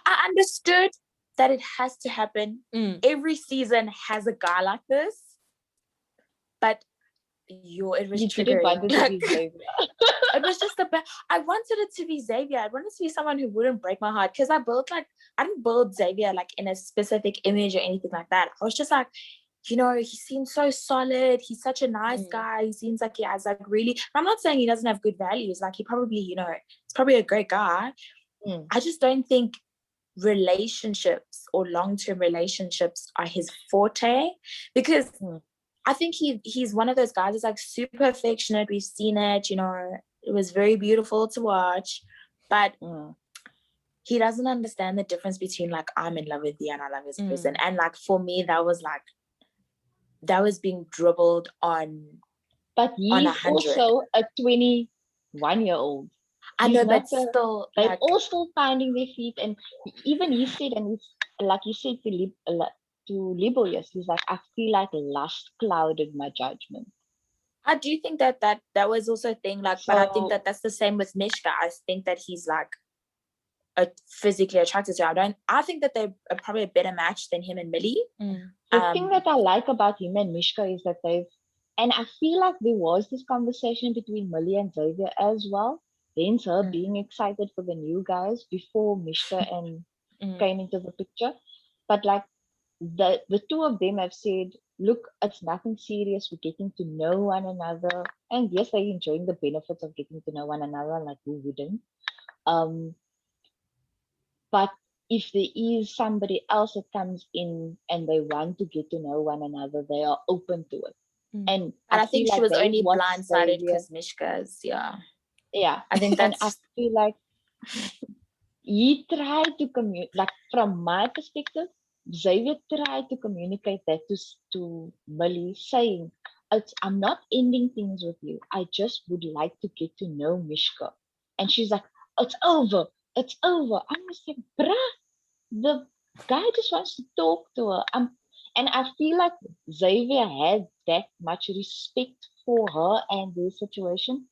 I understood that it has to happen. Every season has a guy like this, but it was triggering. It was just I wanted it to be Xavier. I wanted to be someone who wouldn't break my heart, because I didn't build Xavier like in a specific image or anything like that. I was just like, he seems so solid. He's such a nice guy. He seems like he has like really, I'm not saying he doesn't have good values. Like he probably, he's probably a great guy. I just don't think relationships or long-term relationships are his forte, because I think he's one of those guys that's like super affectionate. We've seen it, it was very beautiful to watch, but he doesn't understand the difference between like, I'm in love with you and I love this person. And like for me, that was being dribbled on. But he's also a 21-year-old. I know, but still, they're all still finding their feet. And even he said, and it's like he said to Libo, yes, he's like, I feel like lust clouded my judgment. I do think that was also a thing, like, but I think that that's the same with Mishka. I think that he's like physically attracted to her. I think that they're probably a better match than him and Millie. The thing that I like about him and Mishka is that and I feel like there was this conversation between Millie and Xavier as well. Hence her being excited for the new guys before Mishka and came into the picture. But like the two of them have said, look, it's nothing serious. We're getting to know one another. And yes, they're enjoying the benefits of getting to know one another, like who wouldn't? But if there is somebody else that comes in and they want to get to know one another, they are open to it. And I I think feel she like was that is only what blindsided Xavier, because Mishka's, yeah. I think and I that's feel like he tried to communicate, like from my perspective, Xavier tried to communicate that to Millie, saying, I'm not ending things with you. I just would like to get to know Mishka. And she's like, it's over. It's over. I'm just like, bruh, the guy just wants to talk to her. And I feel like Xavier had that much respect for her and their situation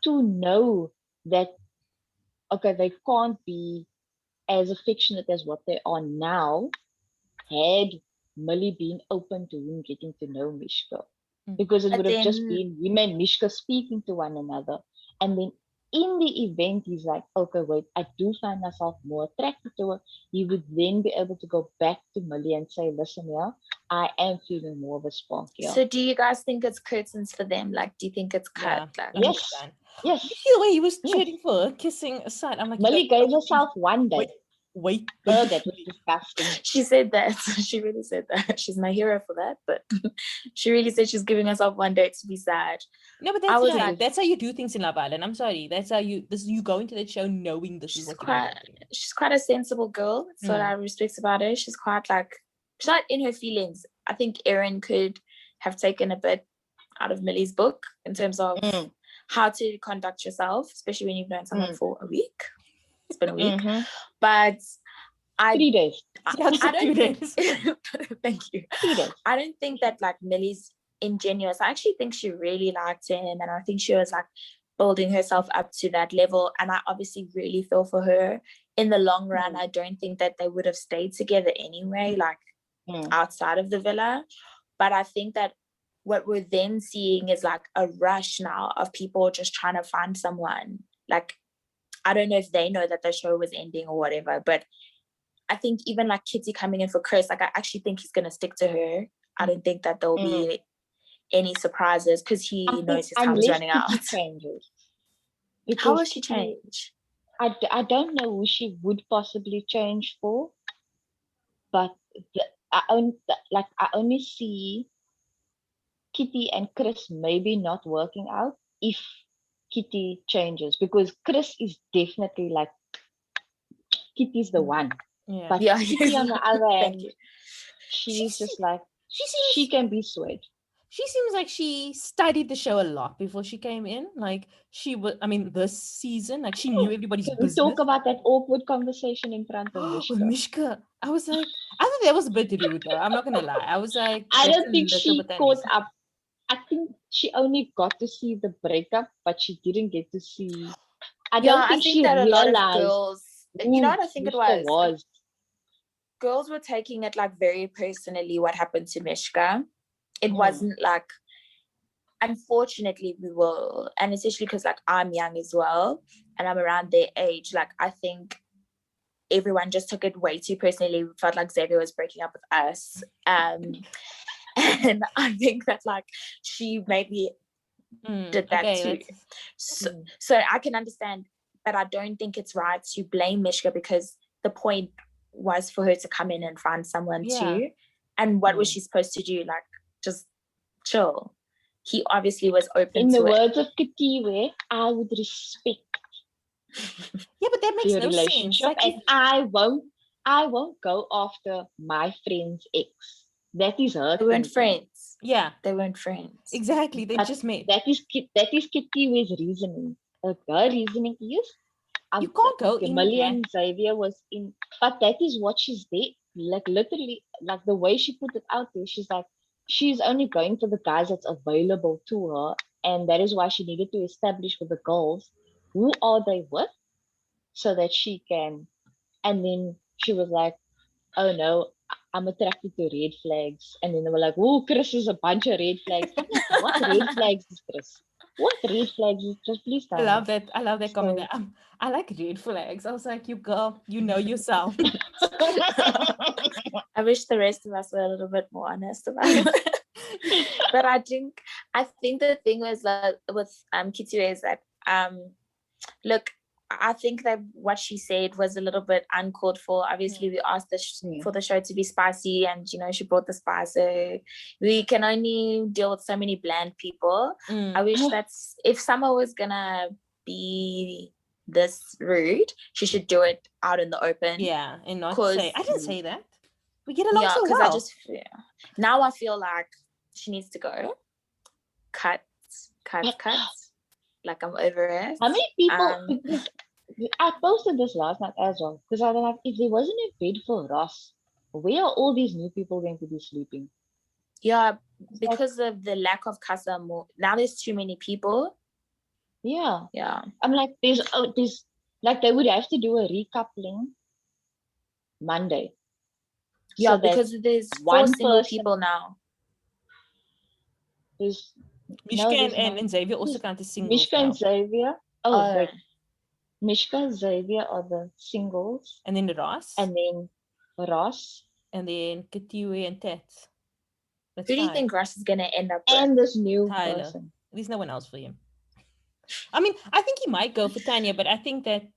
to know that, okay, they can't be as affectionate as what they are now had Millie been open to him getting to know Mishka. Because it But would have just then, been him and Mishka speaking to one another. And then in the event, he's like, okay, wait, I do find myself more attracted to her. He would then be able to go back to Millie and say, listen, yeah, I am feeling more of a spark here. so do you guys think it's curtains for them? Like, do you think it's cut? Yeah, Like, Yes. 100%. Yes. You see the way he was Yes. cheering for her, kissing aside. I'm like, Millie gave herself one day. Wait. Oh, that was disgusting. She said that. She really said that. She's my hero for that. But she really said she's giving herself one day to be sad. No, but I that's was right. like, That's how you do things in Love Island. I'm sorry. That's how you go into that show knowing this is what you're going to do. she's quite a sensible girl. That's what I respect about her. She's quite like, she's not in her feelings. I think Erin could have taken a bit out of Millie's book in terms of how to conduct yourself, especially when you've known someone for a week. It's been a week. But 3 days. I don't think, thank you. 3 days. I don't think that like Millie's ingenuous. I actually think she really liked him, and I think she was like building herself up to that level. And I obviously really feel for her. In the long run, I don't think that they would have stayed together anyway, like outside of the villa. But I think that what we're then seeing is like a rush now of people just trying to find someone. Like, I don't know if they know that the show was ending or whatever, but I think even like Kitty coming in for Chris, like I actually think he's going to stick to her. I don't think that there'll be any surprises because he knows his time is running out. Changes. How will she change? I don't know who she would possibly change for, but I only see Kitty and Chris maybe not working out if Kitty changes, because Chris is definitely like, Kitty's the one. Yeah. But Yeah, Kitty on the other hand, you. she's just like, She she can be swayed. She seems like she studied the show a lot before she came in. Like she was, I mean, this season, like she knew everybody's Can we business. talk about that awkward conversation in front of Mishka? With Mishka, I was like, I thought that was a bit rude though. I'm not gonna lie. I was like, I that's don't a think little she bit caught unnecessary. up. I think she only got to see the breakup, but she didn't get to see. I don't think she that realized a lot of girls, you know what I think Mishka it was? Girls were taking it like very personally what happened to Mishka. It wasn't like, unfortunately, we will, and especially because like I'm young as well and I'm around their age, like I think everyone just took it way too personally. We felt like Xavier was breaking up with us. And I think that like she maybe did that too. So I can understand, but I don't think it's right to blame Mishka because the point was for her to come in and find someone too. And what was she supposed to do? Like, just chill. He obviously was open to it. In the words of Katiwe, I would respect but that makes no sense. Like, and I won't go after my friend's ex. That is her. They weren't friends. Yeah. They weren't friends. Exactly. They just met. That is Katiwe's reasoning. Her reasoning is, you can't go in Millie and Xavier was in, but that is what she's there. Like literally, like the way she put it out there, she's like, she's only going for the guys that's available to her, and that is why she needed to establish with the girls who are they with, so that she can. And then she was like, oh no, I'm attracted to red flags. And then they were like, oh, Chris is a bunch of red flags. I'm like, what red flags is Chris? What red flags is Chris? Please tell me. I love that comment. I like red flags. I was like, you girl, you know yourself. I wish the rest of us were a little bit more honest about it. But I think the thing was with Kitty is that look, I think that what she said was a little bit uncalled for. Obviously, we asked for the show to be spicy, and she brought the spice. So we can only deal with so many bland people. I wish if Summer was gonna be this rude, she should do it out in the open. Yeah, and not say, I didn't say that. We get along so because well. I just now I feel like she needs to go. Cut. Like, I'm over it. How many people? I posted this last night as well, because I was like, if there wasn't a bed for Ross, where are all these new people going to be sleeping? Yeah, because of the lack of Casa. Now there's too many people. Yeah. Yeah. I'm like, there's like they would have to do a recoupling Monday. Yeah, so because there's 4 single people now. There's Mishka and Xavier also count as singles. Mishka and Xavier. Oh, wait. Mishka, Xavier are the singles. And then Ross. And then Ross. And then Katiwe and Tet. Who do you think Ross is going to end up with? And this new Tyler. person. There's no one else for him. I mean, I think he might go for Tanya, but I think that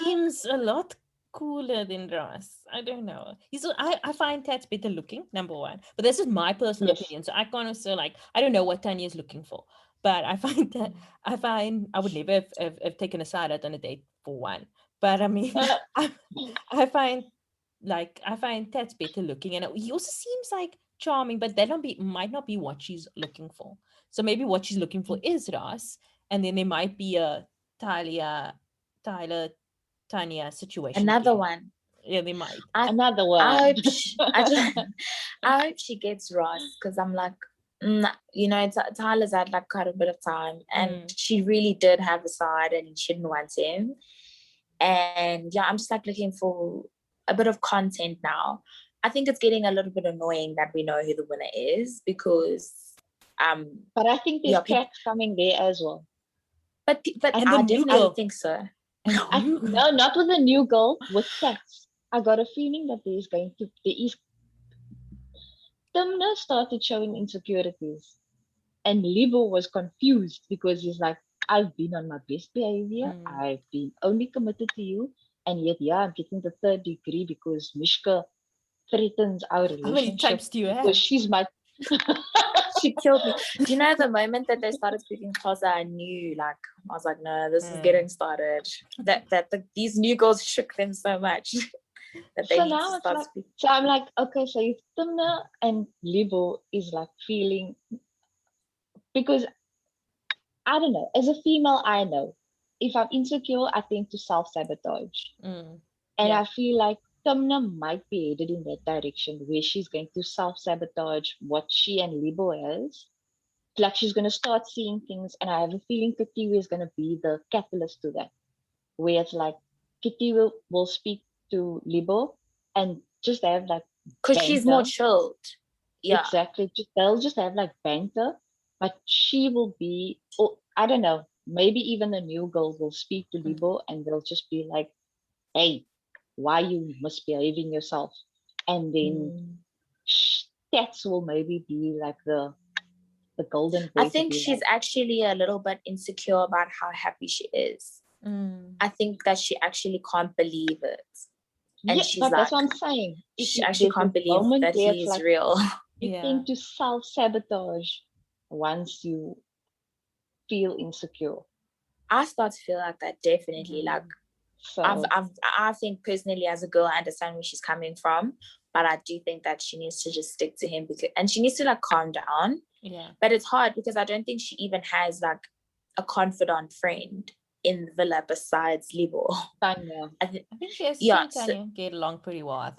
seems a lot cooler than Ross. I don't know. I find Tats better looking, number one. But this is my personal opinion. So I kind of I don't know what Tanya is looking for. But I find that I would never have taken a side out on a date for one. But I mean, I find Tats better looking, and he also seems like charming, but that might not be what she's looking for. So maybe what she's looking for is Ross, and then there might be a Tyler, Tanya situation. Another one. Yeah, they might. Another one. I hope she gets Ross, because I'm like, Tyler's had like quite a bit of time, and she really did have a side, and she didn't want him. And yeah, I'm just like looking for a bit of content now. I think it's getting a little bit annoying that we know who the winner is, because but I think there's cats coming there as well. But I definitely think so. No, not with a new girl, with cats. I got a feeling that there is Timna started showing insecurities, and Libo was confused because he's like, I've been on my best behavior, I've been only committed to you, and yet I'm getting the 3rd degree because Mishka threatens our relationship. How many types do you have? Because she's my she killed me. Do you know the moment that they started speaking Casa, I knew, I was like, no, this is getting started. These new girls shook them so much that they need to start speaking. So I'm like, okay, so if Timna and Libo is like feeling, because I don't know, as a female, I know if I'm insecure, I tend to self-sabotage. And I feel like Timna might be headed in that direction where she's going to self-sabotage what she and Libo has. Like she's going to start seeing things, and I have a feeling Katiwe is going to be the catalyst to that. Where it's like Katiwe will speak to Libo and just have like because she's more chilled. Yeah. Exactly. They'll just have like banter, but she will be, I don't know, maybe even the new girl will speak to Libo and they'll just be like, hey, why you misbehaving yourself? And then Tats will maybe be like the golden boy. I think she's actually a little bit insecure about how happy she is. I think that she actually can't believe it. And she's like, that's what I'm saying. She actually can't believe that he is real. You tend to self-sabotage once you feel insecure. I start to feel like that, definitely. Like, so I think personally as a girl, I understand where she's coming from, but I do think that she needs to just stick to him, and she needs to like calm down. Yeah. But it's hard because I don't think she even has like a confidant friend in the villa besides Libo. Tanya. I think she has Tanya get along pretty well, I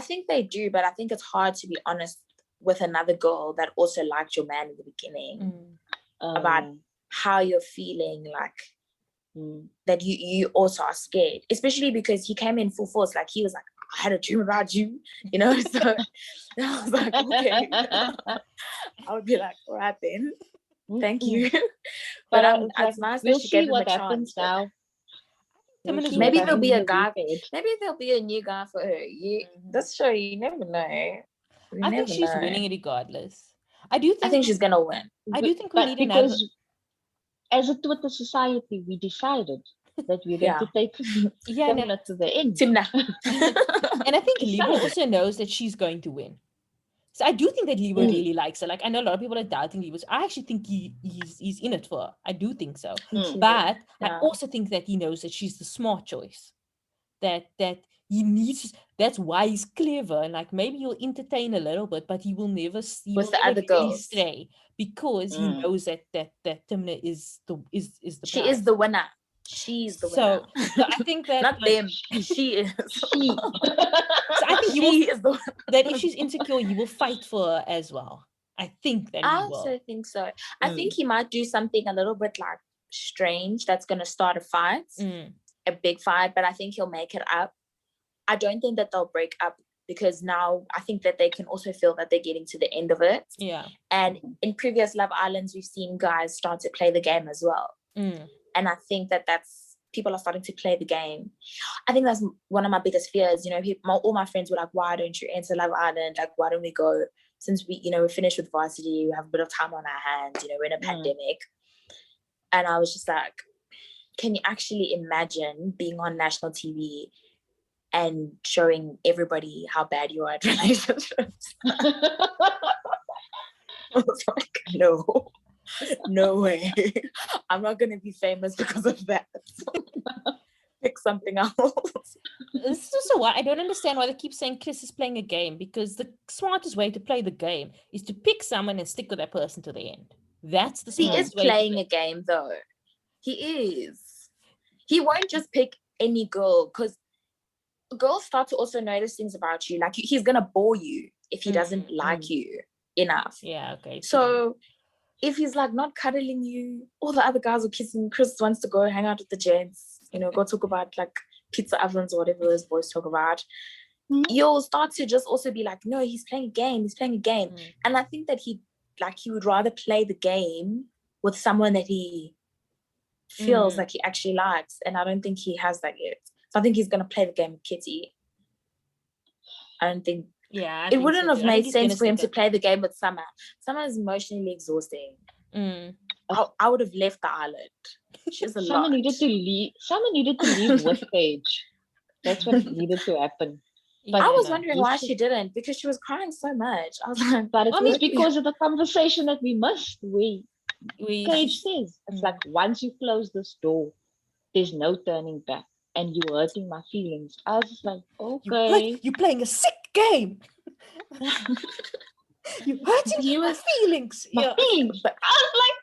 think they do, but I think it's hard to be honest with another girl that also liked your man in the beginning about how you're feeling, like that you also are scared, especially because he came in full force. Like he was like, I had a dream about you, so I was like, okay. I would be like, all right then, thank you. But it's nice that she gave him a chance now. Maybe there'll be a guy. Maybe there'll be a new guy for her. This show, you never know. I think she's winning regardless. I think she's gonna win. I do think we need another. as a Twitter society, we decided that we're going to take Yeah, no. similar to the end. Timna. And I think Liba Decided. also knows that she's going to win. So I do think that Liba really likes her. Like, I know a lot of people are doubting Liba. I actually think he's in it for her. I do think so. But I also think that he knows that she's the smart choice. That he needs. That's why he's clever. And like maybe he'll entertain a little bit, but he will never With the other really girls. stray because he knows that Timna is the She prize. is the winner. She's the winner. So I think that not them. She is. She. So I think She is the winner. that if she's insecure, he will fight for her as well. I think that I he will. also think so. I think he might do something a little bit like strange that's going to start a fight, a big fight, but I think he'll make it up. I don't think that they'll break up because now I think that they can also feel that they're getting to the end of it. Yeah. And in previous Love Islands, we've seen guys start to play the game as well. And I think that people are starting to play the game. I think that's one of my biggest fears. You know, all my friends were like, why don't you enter Love Island? Like, why don't we go? Since we're finished with varsity, we have a bit of time on our hands, we're in a pandemic. And I was just like, can you actually imagine being on national TV and showing everybody how bad you are at relationships? I was like, no way. I'm not going to be famous because of that. Pick something else. This is also why I don't understand why they keep saying Chris is playing a game, because the smartest way to play the game is to pick someone and stick with that person to the end. That's the smartest way. He is playing a game though. He is. He won't just pick any girl, because girls start to also notice things about you. Like he's going to bore you if he doesn't like you enough. Yeah, okay. So if he's like not cuddling you, all the other guys are kissing, Chris wants to go hang out with the gents, go talk about like pizza ovens or whatever those boys talk about. You'll start to just also be like, no, he's playing a game. And I think that he would rather play the game with someone that he feels like he actually likes. And I don't think he has that yet. So I think he's going to play the game with Kitty. I don't think. Yeah, it wouldn't have made sense for him to play the game with Summer. Summer is emotionally exhausting. I would have left the island. She's a lot. Someone needed to leave with Paige. That's what needed to happen. But I was wondering why she didn't, because she was crying so much. I was like, but it was because of the conversation that we missed. Paige says, it's like, once you close this door, there's no turning back. And you're hurting my feelings. I was just like, okay. You're playing a sick game. You're hurting my feelings. My feelings. But I was like,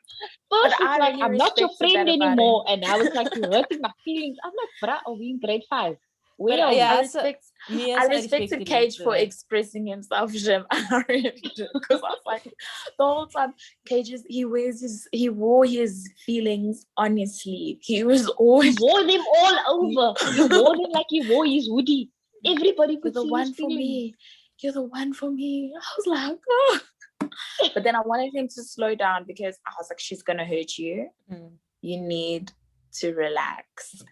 first it's like, I'm not your friend anymore. And I was like, you're hurting my feelings. I'm like, bruh, are we in grade 5? I respected Cage for expressing himself, Jim. I really did, because I was like, the whole time, he wore his feelings on his sleeve. He wore them all over. He wore them like he wore his hoodie. Everybody could see one his for feelings. me. You're the one for me. I was like, oh. But then I wanted him to slow down, because I was like, she's gonna hurt you. You need to relax.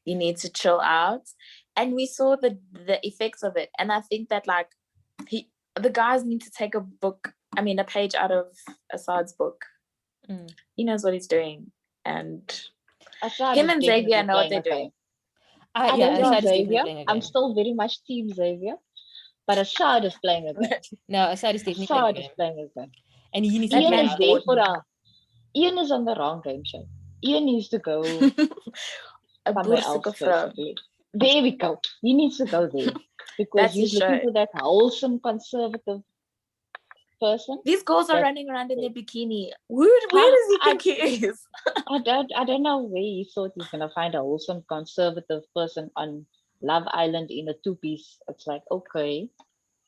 You need to chill out. And we saw the effects of it. And I think that the guys need to take a page out of Assad's book. He knows what he's doing. And him and Xavier know what they're doing. I don't know Xavier. I'm still very much team Xavier. But Assad is playing a game. No, Assad is definitely playing a game. And he needs Ian is there for her. Ian is on the wrong game show. Ian needs to go somewhere else. There we go. He needs to go there. Because he's looking for that wholesome conservative person. These girls are running around in their bikini. Where does he think he is? I don't know where he thought he's going to find a wholesome conservative person on Love Island in a 2-piece. It's like, okay,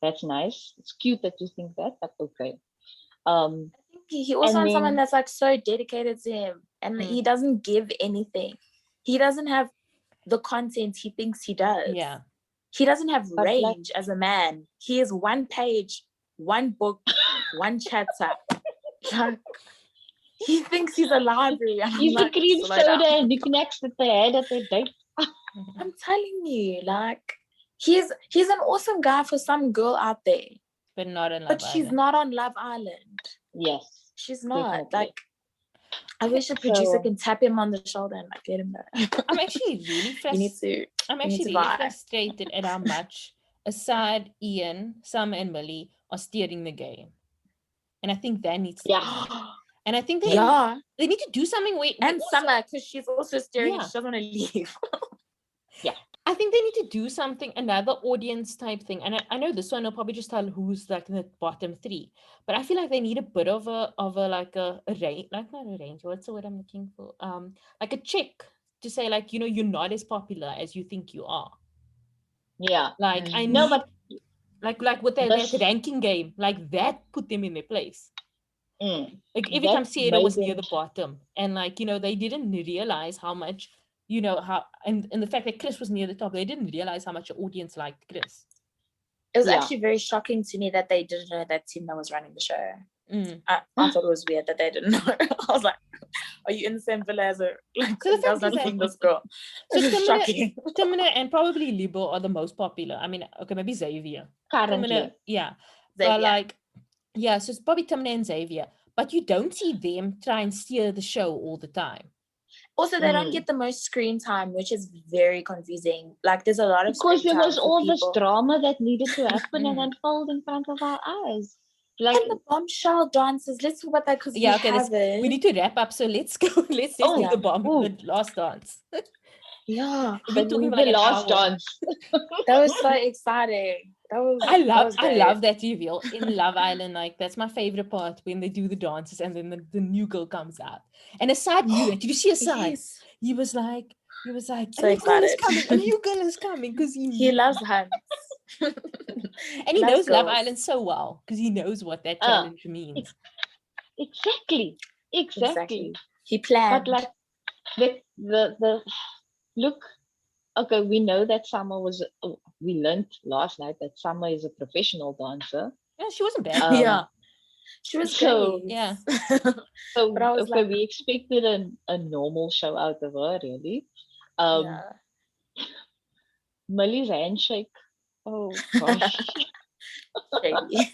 that's nice. It's cute that you think that, but okay. I think he also wants someone that's like so dedicated to him, and he doesn't give anything. He doesn't have the content he thinks he does. Yeah. He doesn't have range as a man. He is one page, one book, one chapter. Like, he thinks he's a library. He's the cream soda and knickknacks that they had at their date. I'm telling you, like, he's an awesome guy for some girl out there. But not on Love Island. But she's not on Love Island. Yes. She's not. Definitely. Like, I wish a producer So can tap him on the shoulder and like let him know. I'm actually really frustrated. I'm actually really vibe. frustrated at how much aside Ian, Summer, and Millie are steering the game, and I think that needs to end. yeah, And I think they need to do something. And Summer, because she's also steering. Yeah. She doesn't want to leave. I think they need to do something, another audience type thing. And I know this one will probably just tell who's like in the bottom 3, but I feel like they need a bit of a like a range, like not a range. What's the word I'm looking for? Like a check to say like, you know, you're not as popular as you think you are. yeah. Like I No, need but like with that this- ranking game, like that put them in their place. Like every time that Sierra was made near them- the bottom, and like, you know, they didn't realize how much, you know, how and the fact that Chris was near the top, they didn't realize how much the audience liked Chris. It was Yeah. actually very shocking to me that they didn't know that team that was running the show. Mm. I thought it was weird that they didn't know. I was like, are you in the same villa as her? Like, So the I was fact not is that- seeing this girl. So This is shocking. Timina and probably Libo are the most popular. I mean, okay, maybe Xavier. currently. Timina, yeah. Xavier. But like, yeah, so it's probably Timina and Xavier. But you don't see them try and steer the show all the time. Also, they don't get the most screen time, which is very confusing. Like, there's a lot of Because screen there time was for all this people. drama that needed to happen and Mm. unfold in front of our eyes. Like, And the bombshell dances. Let's talk about that because Yeah, we okay, have it. we need to wrap up. So let's go. Let's do Oh, the last dance. Yeah, We've been talking the about an last hour. dance. that was so exciting. That was. I that was great. love that reveal in Love Island. Like that's my favorite part when they do the dances and then the new girl comes out. And Asad knew that. Did you see Asad? Yes. He was like, So a new girl is excited. coming. A new girl is coming because He loves hunts. and he loves knows Love girls. Island so well because he knows what that challenge means. Exactly. He planned. But like the look, okay, we know that Summer was we learned last night that Summer is a professional dancer. Yeah, she wasn't bad. Yeah, she was so- great. Yeah. So But I was okay, like- we expected a normal show out of her, really. Yeah. Millie's handshake. Oh gosh. Shady.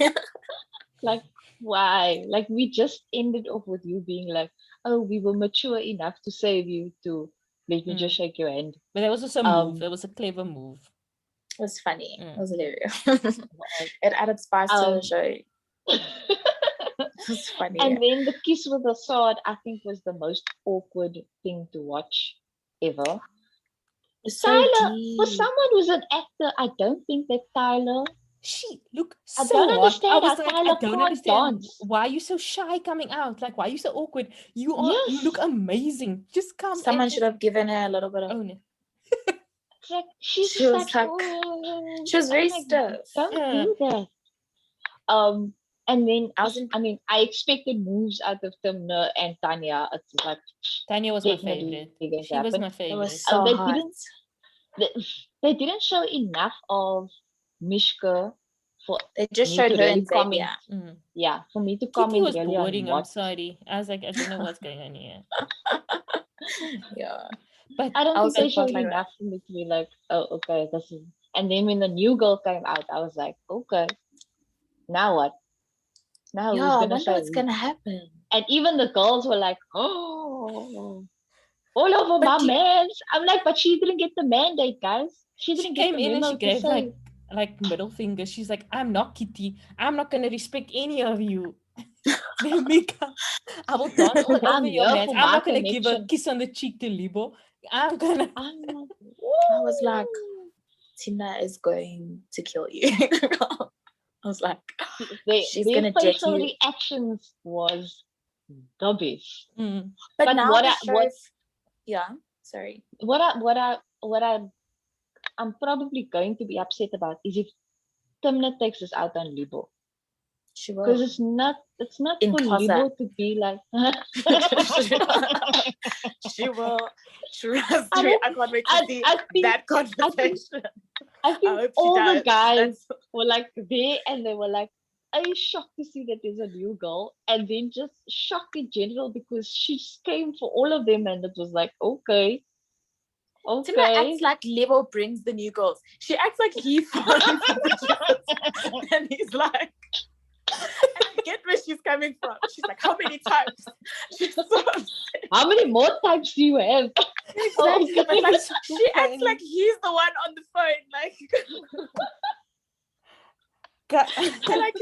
Like, why? Like, we just ended off with you being like, oh, we were mature enough to save you to let me just shake your hand. But that was also a move. That was a clever move. It was funny. Mm. It was hilarious. It added spice to the show. It was funny. And then the kiss with the sword, I think, was the most awkward thing to watch ever. It's so Tyler, deep. for someone who's an actor, I don't think that Tyler. She look I so don't hot. understand I was how like, Tyler I don't can't understand dance. why are you so shy coming out. Like, why are you so awkward? You are. You Yes. look amazing. Just come. Someone and should have given her a little bit of. own it. It's like she's She just was like, like- "Oh," she was very I'm like, stiff. Don't Yeah. do that. And then I mean, I expected moves out of Timna and Tanya. It's like Tanya was my definitely favorite. going to She was happen. my it favorite. was so they hot. they didn't show enough of Mishka for They just me showed to her really and Xavier. comment. Yeah, for me to Kitty comment was really boring. on I'm what. sorry. I was like, I don't know what's going on here. Yeah. But I don't I think also they showed felt like enough for me to be like, oh, okay, this is. And then when the new girl came out, I was like, okay, now what? Now Yeah, who's I gonna wonder show what's who? gonna happen. And even the girls were like, oh, all over But my do- mans. I'm like, but she didn't get the mandate, guys. She she didn't get came the in and memo she to gave say. like middle finger. She's like, I'm not Kitty. I'm not gonna respect any of you. Let me come. I will dance all I'm over your here man. for I'm my not gonna give a connection. kiss on the cheek to Libo. I'm gonna. I'm like, I was like, Tina is going to kill you. I was like, she's their gonna jet facial you. reactions was the best. Mm. But, But now what the I- show, what- yeah, sorry. I'm probably going to be upset about is if Timna takes this out on Libo. She will. Because it's not In for Casa. Libo to be like She will. Trust I me. don't- I can't wait to I- see I think- that conversation. I I think hope she all the does. guys That's- were like there and they were like, are you shocked to see that there's a new girl? And then just shocked in general because she just came for all of them and it was like, okay. Tima Okay. acts like Levo brings the new girls. She acts like he finds the producers. And he's like, and I get where she's coming from. She's like, how many times? She's so upset. How many more types do you have? Exactly, but like So she acts funny. like he's the one on the phone, like. Like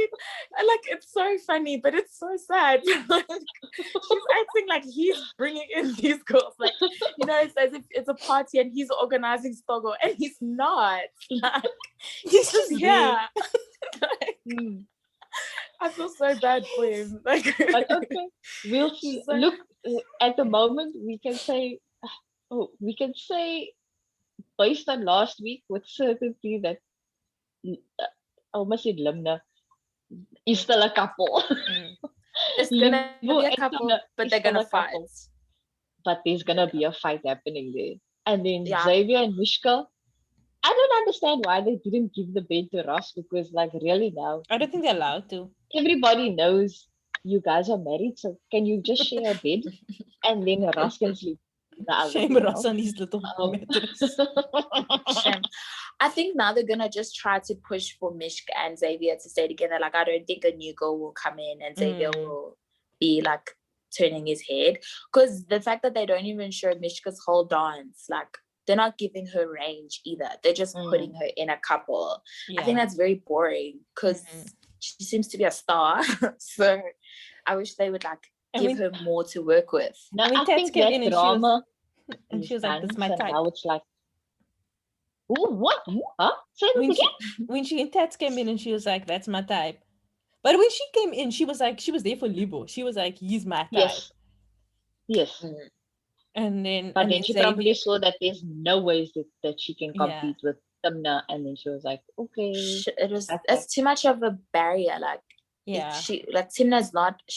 it's so funny, but it's so sad. Like, she's acting like he's bringing in these girls, like it's as if it's a party and he's organizing Stogo, and he's not. Like he's just here. Like, I feel so bad for him. Like, But okay, we'll see. like, Look, at the moment, we can say, based on last week with certainty that I almost said Limna is still a couple. it's gonna be a Liverpool and couple, Limna but is they're still gonna a fight. couple. But there's gonna be a fight happening there. And then Yeah. Xavier and Mishka, I don't understand why they didn't give the bed to Ross, because like really now I don't think they're allowed to. everybody knows you guys are married, so can you just share a bed and then Ross can sleep in the other Shame bed, Ross on his little mattress. Shame. I think now they're gonna just try to push for Mishka and Xavier to stay together. Like I don't think a new girl will come in and Xavier will be like turning his head, because the fact that they don't even show Mishka's whole dance, like they're not giving her range either. They're just putting her in a couple. Yeah. I think that's very boring because she seems to be a star. So I wish they would like give her more to work with. No, I mean, I Tats think came that in and drama she was like, "This is my type." Now it's like, ooh, what? Huh? Say that again. When Tats came in and she was like, "That's my type," but when she came in, she was like, she was there for Libo. She was like, "He's my type." Yes. And then, but then she probably saw that there's no ways that she can compete with Timna, and then she was like, okay, it's too much of a barrier. Like, she's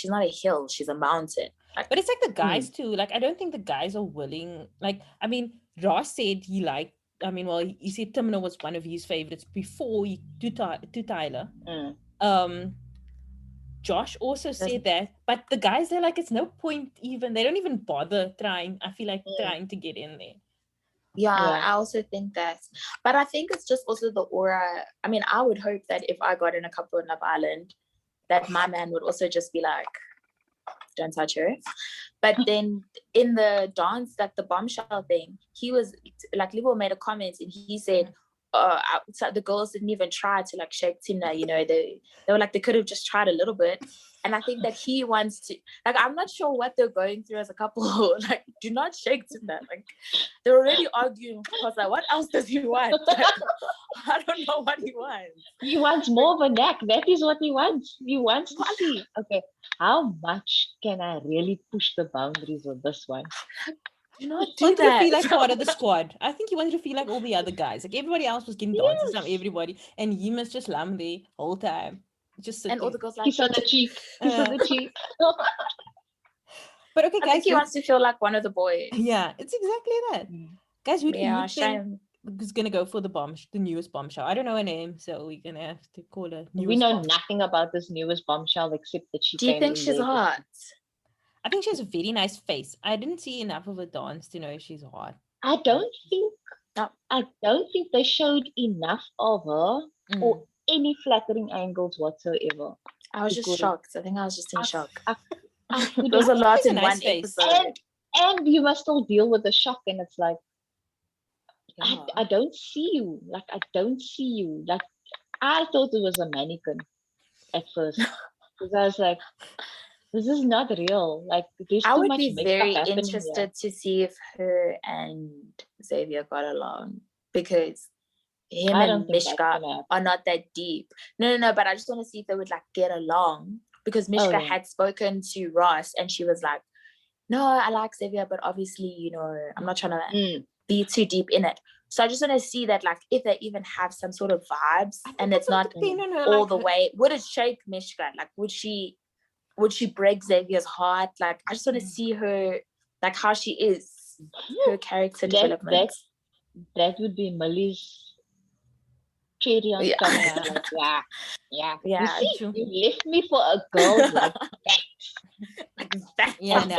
not a hill, she's a mountain. Like, but it's like the guys too. Like, I don't think the guys are willing. Like, I mean, Ross said he liked. I mean, well, he said Timna was one of his favorites before to Tyler. Josh also said that, but the guys, they're like, it's no point even. They don't even bother trying. I feel like trying to get in there. Yeah, I also think that. But I think it's just also the aura. I mean, I would hope that if I got in a couple in Love Island, that my man would also just be like, don't touch her. But then in the dance, like the bombshell thing, he was like, Libo made a comment and he said, the girls didn't even try to like shake Timna, they were like, they could have just tried a little bit. And I think that he wants to, like, I'm not sure what they're going through as a couple. Like, do not shake Timna. Like, they're already arguing. I was like, what else does he want? Like, I don't know what he wants. He wants more of a neck. That is what he wants. He wants to see, okay, how much can I really push the boundaries of this one? Do not do that. To feel like part of the squad. I think he wanted to feel like all the other guys. Like everybody else was getting dances from everybody, and he must just lamb the whole time. Just and all the girls like, he's on the cheek. He's on the cheek. But okay, guys, I think he wants to feel like one of the boys. Yeah, it's exactly that. Guys, who do you think is gonna go for the newest bombshell? I don't know her name, so we're gonna have to call her. We know nothing about this newest bombshell except that she. Do you think she's hot? I think she has a very nice face. I didn't see enough of a dance to know if she's hot. I don't think they showed enough of her or any flattering angles whatsoever. I was just shocked. I think I was just in shock. There was a lot in one episode. And you must still deal with the shock, and it's like, I don't see you. Like, I don't see you. Like, I thought it was a mannequin at first. Because I was like, this is not real. Like, there's too much makeup happening. I would be very interested to see if her and Xavier got along, because him and Mishka are not that deep. No, but I just want to see if they would like get along, because Mishka had spoken to Ross and she was like, no, I like Xavier, but obviously, I'm not trying to be too deep in it. So I just want to see that, like, if they even have some sort of vibes, and it's not all the way. Would it shake Mishka? Like, would she break Xavier's heart? Like, I just want to see her, like, how she is, her character development. That would be Millie's cherry on top. Yeah. You see, you left me for a girl like that. Like that. Yeah, no,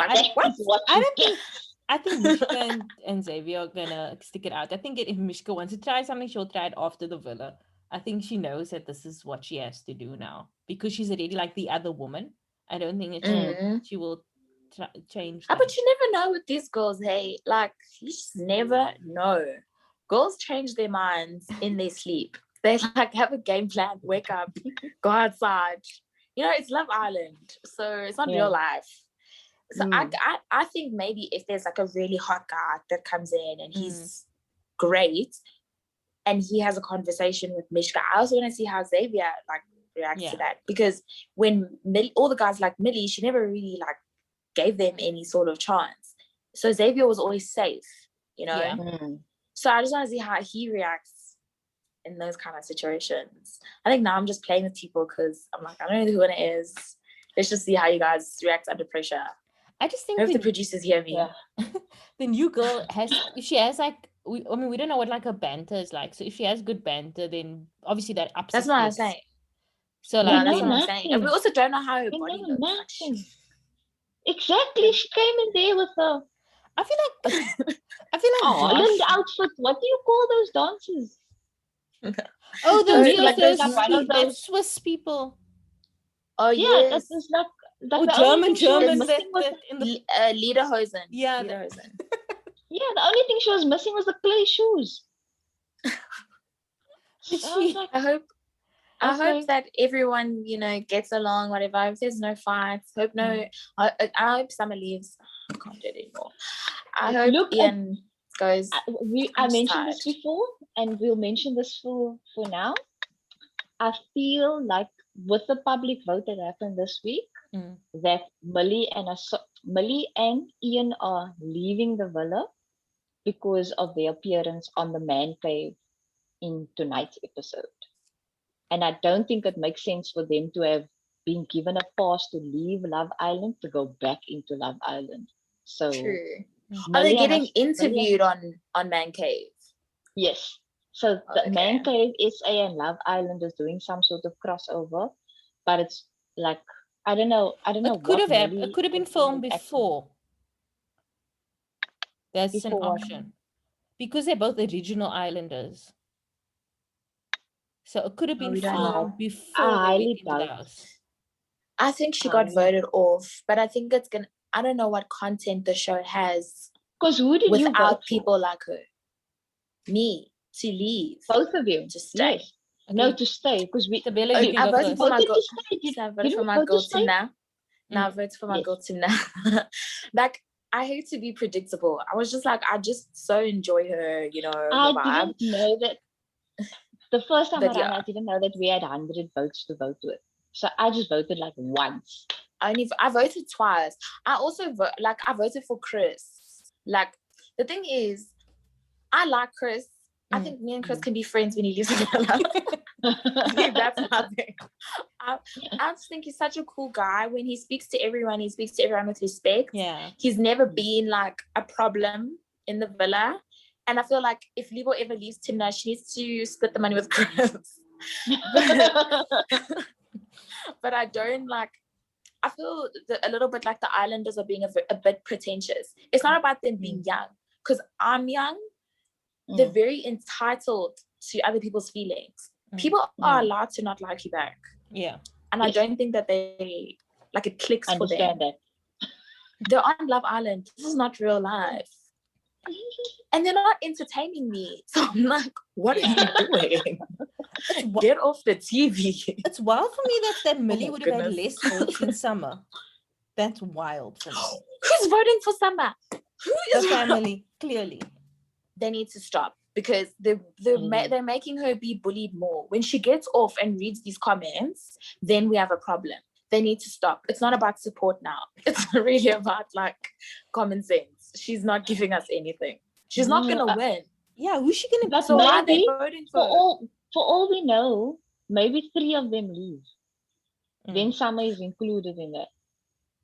I think Mishka and Xavier are gonna stick it out. I think if Mishka wants to try something, she'll try it after the villa. I think she knows that this is what she has to do now, because she's already like the other woman. I don't think that she will change But that. you never know with these girls, hey. Like, you just never know. Girls change their minds in their sleep. They like have a game plan, wake up, go outside. You know, it's Love Island, so it's not real life. So I think maybe if there's like a really hot guy that comes in and he's great and he has a conversation with Mishka, I also want to see how Xavier like reacts to that, because when all the guys like Millie, she never really like gave them any sort of chance. So Xavier was always safe, you know. So I just want to see how he reacts in those kind of situations. I think now I'm just playing with people because I'm like, I don't know who it is. Let's just see how you guys react under pressure. I just think I hope the producers hear me. The new girl if she has like, we don't know what like her banter is like. So if she has good banter, then obviously that ups. That's what I'm saying. So like, that's what I'm saying. And we also don't know how her body looks. Nothing. Exactly, she came in there with a. I feel like Holland outfit. What do you call those dances? Oh, those like those Swiss people. Oh yeah, that was like German that in the Lederhosen. Yeah, Lederhosen. Yeah, the only thing she was missing was the clay shoes. I hope that everyone, you know, gets along, whatever. I hope there's no fights. I hope Summer leaves. I can't do it anymore. I hope Ian goes. I mentioned this before, and we'll mention this for now. I feel like with the public vote that happened this week, that Millie and Ian are leaving the villa because of their appearance on the man cave in tonight's episode. And I don't think it makes sense for them to have been given a pass to leave Love Island to go back into Love Island. So true. Are they getting interviewed on Man Cave? Yes. So the Man Cave SA and Love Island is doing some sort of crossover, but it's like I don't know. It could have been filmed before. That's an option. Because they're both original islanders. So it could have been filmed before they went into the house. I think she got voted off, but I think I don't know what content the show has. Because who did you vote people like her? Me, to leave. Both of you. To stay. Yes. Okay. No, to stay. Because Tebello, I voted for my girl. I voted for my girl Timna. Now I voted for my girl Timna. Like, I hate to be predictable. I was just like, I just so enjoy her, you know. I didn't know that. The first time around, I didn't know that we had 100 votes to vote with. So I just voted like once. I voted twice. I also I voted for Chris. Like, the thing is, I like Chris. I think me and Chris can be friends when he leaves the That's my thing. I just think he's such a cool guy. When he speaks to everyone with respect. Yeah. He's never been like a problem in the villa. And I feel like if Libo ever leaves Timna, she needs to split the money with Chris. But I don't like, I feel a little bit like the islanders are being a bit pretentious. It's not about them being young, because I'm young. They're very entitled to other people's feelings. People are allowed to not like you back. Yeah. And I don't think that they, like, it clicks for them. Understand that. They're on Love Island. This is not real life. And they're not entertaining me. So I'm like, what are you doing? Get off the TV. It's wild for me that Millie would have had less votes in Summer. That's wild for me. Who's voting for Summer? Who is the family? Clearly. They need to stop, because they're making her be bullied more. When she gets off and reads these comments, then we have a problem. They need to stop. It's not about support now. It's really about like common sense. She's not giving us anything. She's not gonna win. Yeah, who's she gonna be? So why are they voting for all we know, maybe 3 of them leave. Then Summer is included in that.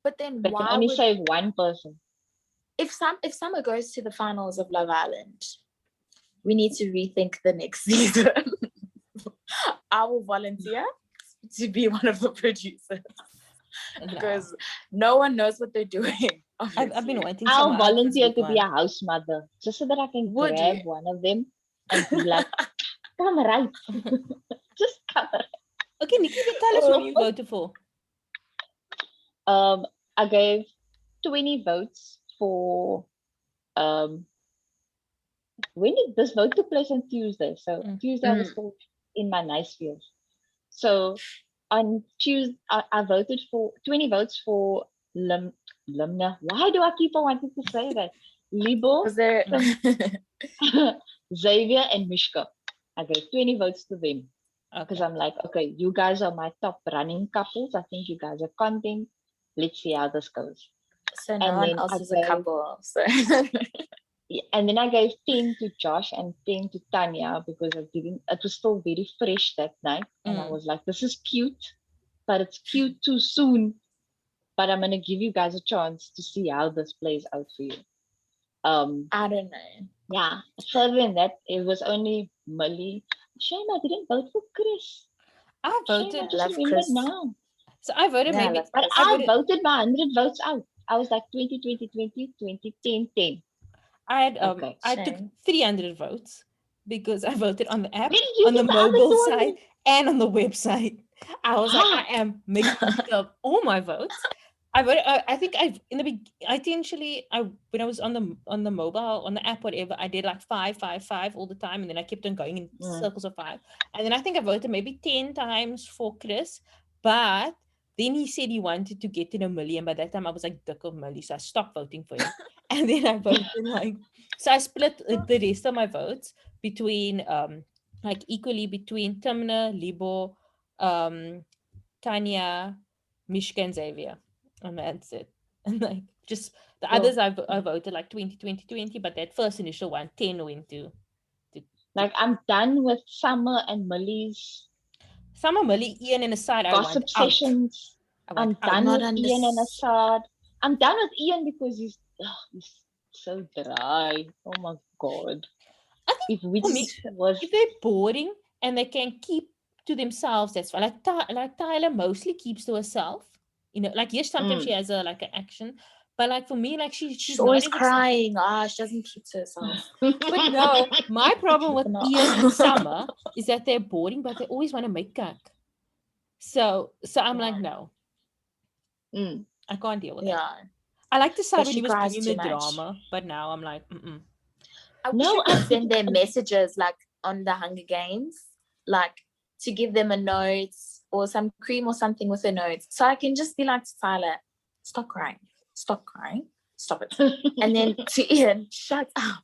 But then they can only save one person. If Summer goes to the finals of Love Island, we need to rethink the next season. I will volunteer to be one of the producers. Because no one knows what they're doing. I've been waiting. I'll volunteer to be a house mother, just so that I can grab one of them and be like, come right. Just come right. Okay, Nicci, tell us who you voted for. I gave 20 votes for when did this vote took place on Tuesday? So Tuesday I was still in my nice fields. So on Tuesday I voted for 20 votes for Limna. Why do I keep on wanting to say that? Libo, Was there? Xavier, and Mishka. I gave 20 votes to them. Because Okay. I'm like, okay, you guys are my top running couples. I think you guys are content. Let's see how this goes. So no And one then else is a couple. So and then I gave 10 to Josh and 10 to Tanya because it was still very fresh that night. And I was like, this is cute, but it's cute too soon. But I'm going to give you guys a chance to see how this plays out for you. I don't know. Yeah, further than that, it was only Molly. Shame I didn't vote for Chris. I Shame, voted. I just Love remembered Chris. now. So I voted Yeah, I maybe. love But Chris. I voted by 100 votes out. I was like 20, 20, 20, 20, 10, 10. I had Okay. I took Shame. 300 votes because I voted on the app, When did you on the get the other mobile 200? side, and on the website. I was like, I am making up all my votes. I voted. I think when I was on the mobile, on the app, whatever, I did like 5 all the time, and then I kept on going in circles of 5. And then I think I voted maybe 10 times for Chris, but then he said he wanted to get in 1 million. By that time, I was like, dick of Millie, so I stopped voting for him. And then I voted so I split the rest of my votes between like equally between Timna, Libo, Tanya, Mishka, and Xavier. And that's it. And like just the others I voted like 20, 20, 20, but that first initial one, 10 went to like I'm done with Summer and Millie's Summer, Millie, Ian, and Asad. gossip sessions. I'm done with Ian and Asad. I'm done with Ian because he's so dry. Oh my god. I think if they're boring and they can keep to themselves, that's fine. Like Tyler mostly keeps to herself. You know, like yes, sometimes she has an action, but like for me, like she's always not crying. She doesn't keep to herself. But no, my problem with Ian and Summer is that they're boring, but they always want to make cake. So I'm like, no, I can't deal with that. I like to say when he was bringing the drama, but now I'm like, I wish you could send them messages like on the Hunger Games, like to give them a note or some cream or something with a note. So I can just be like to Tyler, stop crying, stop it. And then to Ian, shut up.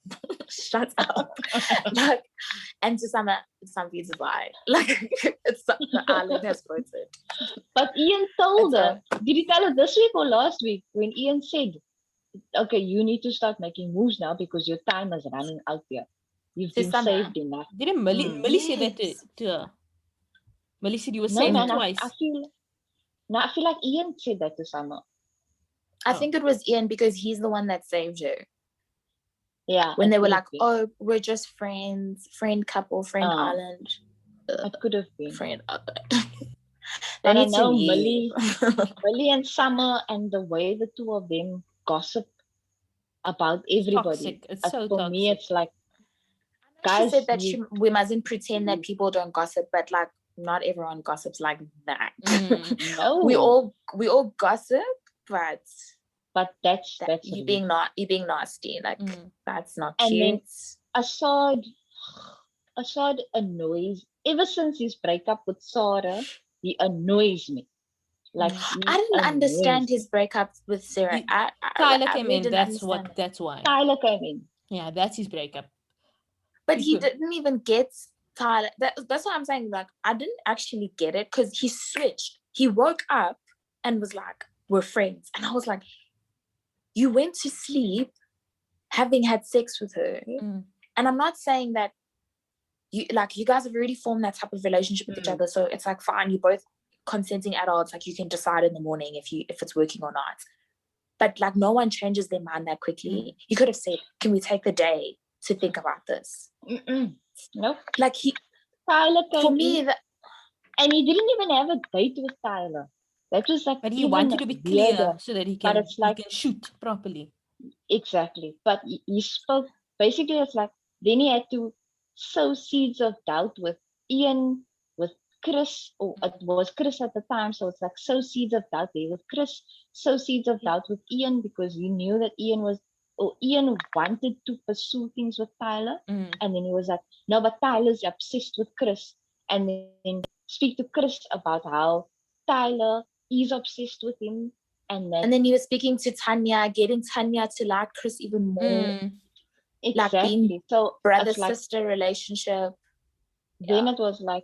Like, and to some pieces like it's the island has voted. But Ian told her, did he tell her this week or last week when Ian said, okay, you need to start making moves now because your time is running out here. You've been saved enough. Didn't Millie say that to her? Millie said you were saved twice. I feel like Ian said that to Summer. I think it was Ian because he's the one that saved her. Yeah. When they were like, oh, we're just friends, friend couple, friend island. It could have been. Friend island. But I know Millie and Summer and the way the two of them gossip about everybody. It's so for toxic. Me, it's like, guys, she said that we mustn't pretend that people don't gossip, but like not everyone gossips like that. No, we all gossip, but that's you being nasty, like that's not and cute. Then Asad annoys. Ever since his breakup with Sarah, he annoys me. Like I didn't understand his breakup with Sarah. Tyler came in. That's why. Tyler came in. Yeah, that's his breakup. But he didn't even get Tyler. That's what I'm saying. Like I didn't actually get it because he switched. He woke up and was like, "We're friends," and I was like, "You went to sleep having had sex with her," and I'm not saying that you guys have already formed that type of relationship with each other, so it's like fine. You're both consenting adults, like you can decide in the morning if it's working or not. But like no one changes their mind that quickly. You could have said, "Can we take the day to think about this?" Nope. Like Tyler for me that, and he didn't even have a date with Tyler. That was like, but he wanted to be clear so that he can shoot properly. Exactly. But he spoke basically. It's like then he had to sow seeds of doubt with Ian, with Chris, or it was Chris at the time, so it's like sow seeds of doubt there with Chris, sow seeds of doubt with Ian, because you knew that Ian wanted to pursue things with Tyler, and then he was like, no, but Tyler's obsessed with Chris, and then speak to Chris about how Tyler is obsessed with him, and then he was speaking to Tanya, getting Tanya to like Chris even more. Exactly. Like being so brother-sister relationship. Then it was like,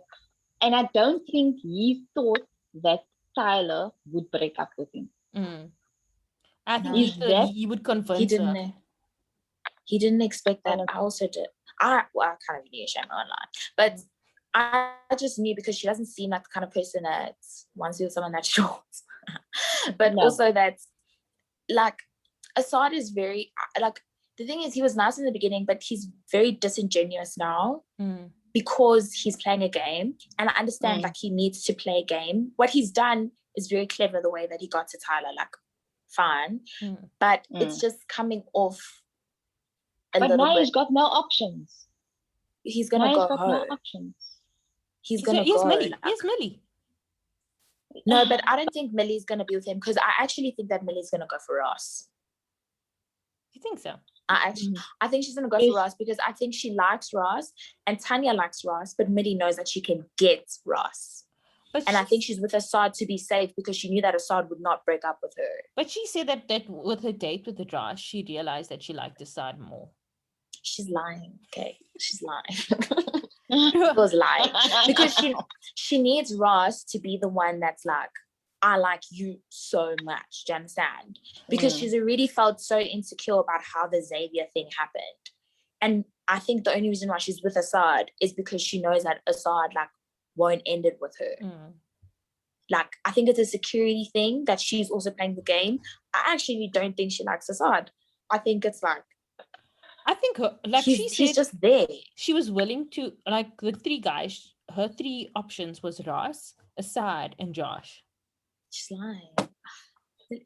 and I don't think he thought that Tyler would break up with him. I think he thought he would convince her. He didn't expect that. I also did. I kind of knew Shame online, but I just knew because she doesn't seem like the kind of person that wants to be with someone that's short. But also that, like, Assad is very, like, the thing is, he was nice in the beginning, but he's very disingenuous now because he's playing a game. And I understand, like, he needs to play a game. What he's done is very clever, the way that he got to Tyler, like, fine. But it's just coming off a little bit. But now he's got no options. He's going to go home. No options. He's going to go. Here's Millie. No, but I don't think Millie's going to be with him because I actually think that Millie's going to go for Ross. You think so? I think she's going to go for Ross because I think she likes Ross and Tanya likes Ross, but Millie knows that she can get Ross. And I think she's with Assad to be safe because she knew that Assad would not break up with her. But she said that with her date with the Josh, she realized that she liked Assad more. She's lying, okay? She's lying. She was lying. Because she needs Ross to be the one that's like, I like you so much. Do you understand? Because she's already felt so insecure about how the Xavier thing happened. And I think the only reason why she's with Assad is because she knows that Assad, like, won't end it with her. Like, I think it's a security thing that she's also playing the game. I actually don't think she likes Assad. I think it's like, I think her, like, she's just there. She was willing to, like, the three guys, her three options was Ross, Assad, and Josh. She's lying.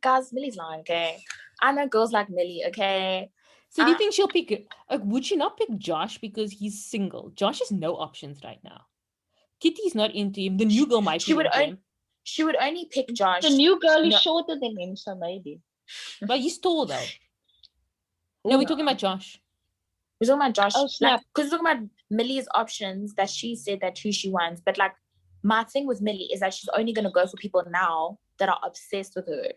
Guys, Millie's lying, okay? I know girls like Millie, okay? So do you think she'll pick, would she not pick Josh because he's single? Josh has no options right now. Kitty's not into him. The new girl might be into him. She would only pick Josh. The new girl is shorter than him, so maybe. But he's tall, though. No, we're talking about Josh. We're talking about Josh. Oh, snap. Because we're talking about Millie's options that she said that who she wants. But, like, my thing with Millie is that she's only going to go for people now that are obsessed with her.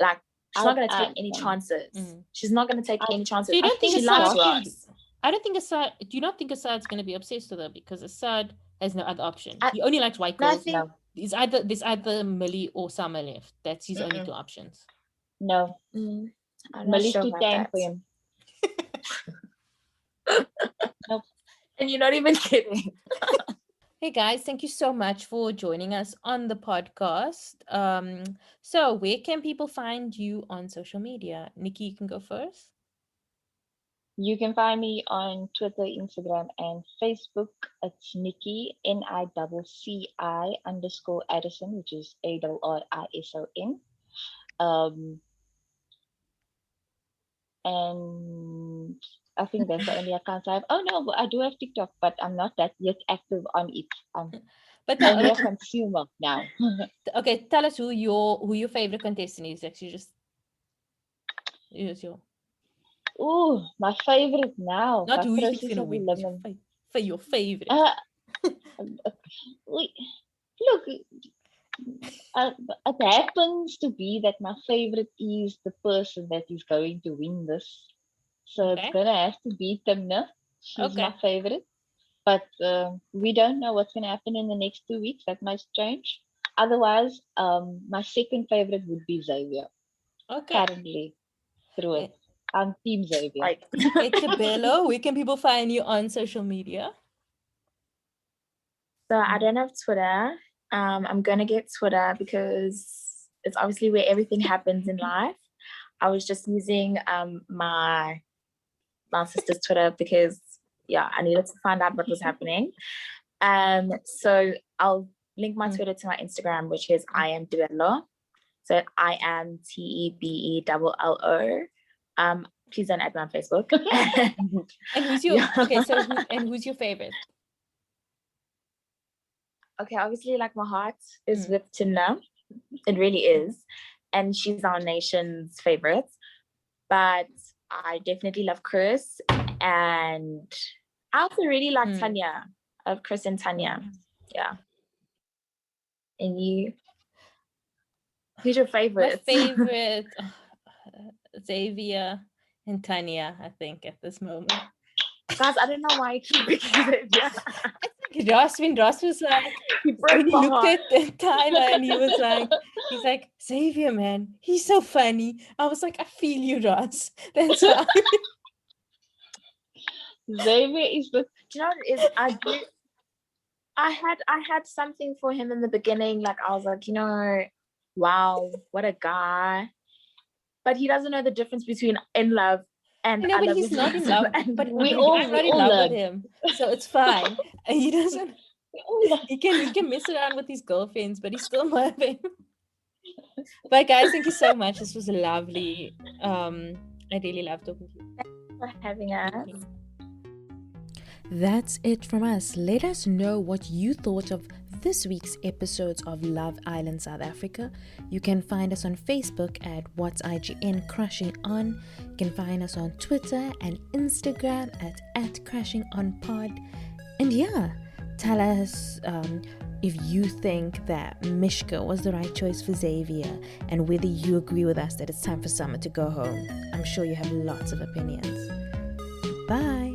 Like, she's not going to take any chances. She's not going to take any chances. So you don't think she likes Ross. I don't think Assad. Do you not think Assad's going to be obsessed with her because Assad has no other option? He only likes white girls. There's either Millie or Summer left. That's his only two options. No, Millie's too tame for him. Nope. And you're not even kidding. Hey guys, thank you so much for joining us on the podcast. So where can people find you on social media? Nicci, you can go first. You can find me on Twitter, Instagram, and Facebook. It's Nicci, NICCI_Arrison, which is ARRISON. And I think that's the only accounts I have. Oh no, but I do have TikTok, but I'm not that yet active on it. But I'm a consumer now. Okay, tell us who your favorite contestant is. Actually, just who's your. Oh, my favorite now. Not who you think is gonna win. Your favorite. Look, it happens to be that my favorite is the person that is going to win this. So it's gonna have to be Timna. She's my favorite. But we don't know what's gonna happen in the next 2 weeks. That might change. Otherwise, my second favorite would be Xavier. Currently, through it. I'm Team Xavier. Hey, Tebello, where can people find you on social media? So I don't have Twitter. I'm gonna get Twitter because it's obviously where everything happens in life. I was just using my sister's Twitter because I needed to find out what was happening. So I'll link my Twitter to my Instagram, which is I am Tebello. So I am TEBELLO. Please don't add me on Facebook. And who's your who's your favorite? okay, obviously, like my heart is with Timna. It really is. And she's our nation's favorite. But I definitely love Chris. And I also really like Tanya, of Chris and Tanya. Yeah. And you? Who's your favorite? My favorite, Xavier and Tanya, I think, at this moment. Guys, I don't know why I keep picking Xavier. When Ross was like, when he looked at Tyler and he's like, Xavier, man, he's so funny. I was like, I feel you, Ross. That's why. Xavier is the. Do you know what it is? I had something for him in the beginning. Like I was like, wow, what a guy. But he doesn't know the difference between in love and no, but he's not in love. But I'm not in love with him, so it's fine. And he doesn't. He can mess around with his girlfriends, but he's still loving. But guys, thank you so much. This was lovely. I really loved talking to you. Thanks for having us. That's it from us. Let us know what you thought of this week's episodes of Love Island South Africa. You can find us on Facebook at What's IGN Crushing On. You can find us on Twitter and Instagram at Crashing On Pod. And yeah, tell us if you think that Mishka was the right choice for Xavier and whether you agree with us that it's time for Summer to go home. I'm sure you have lots of opinions. Bye.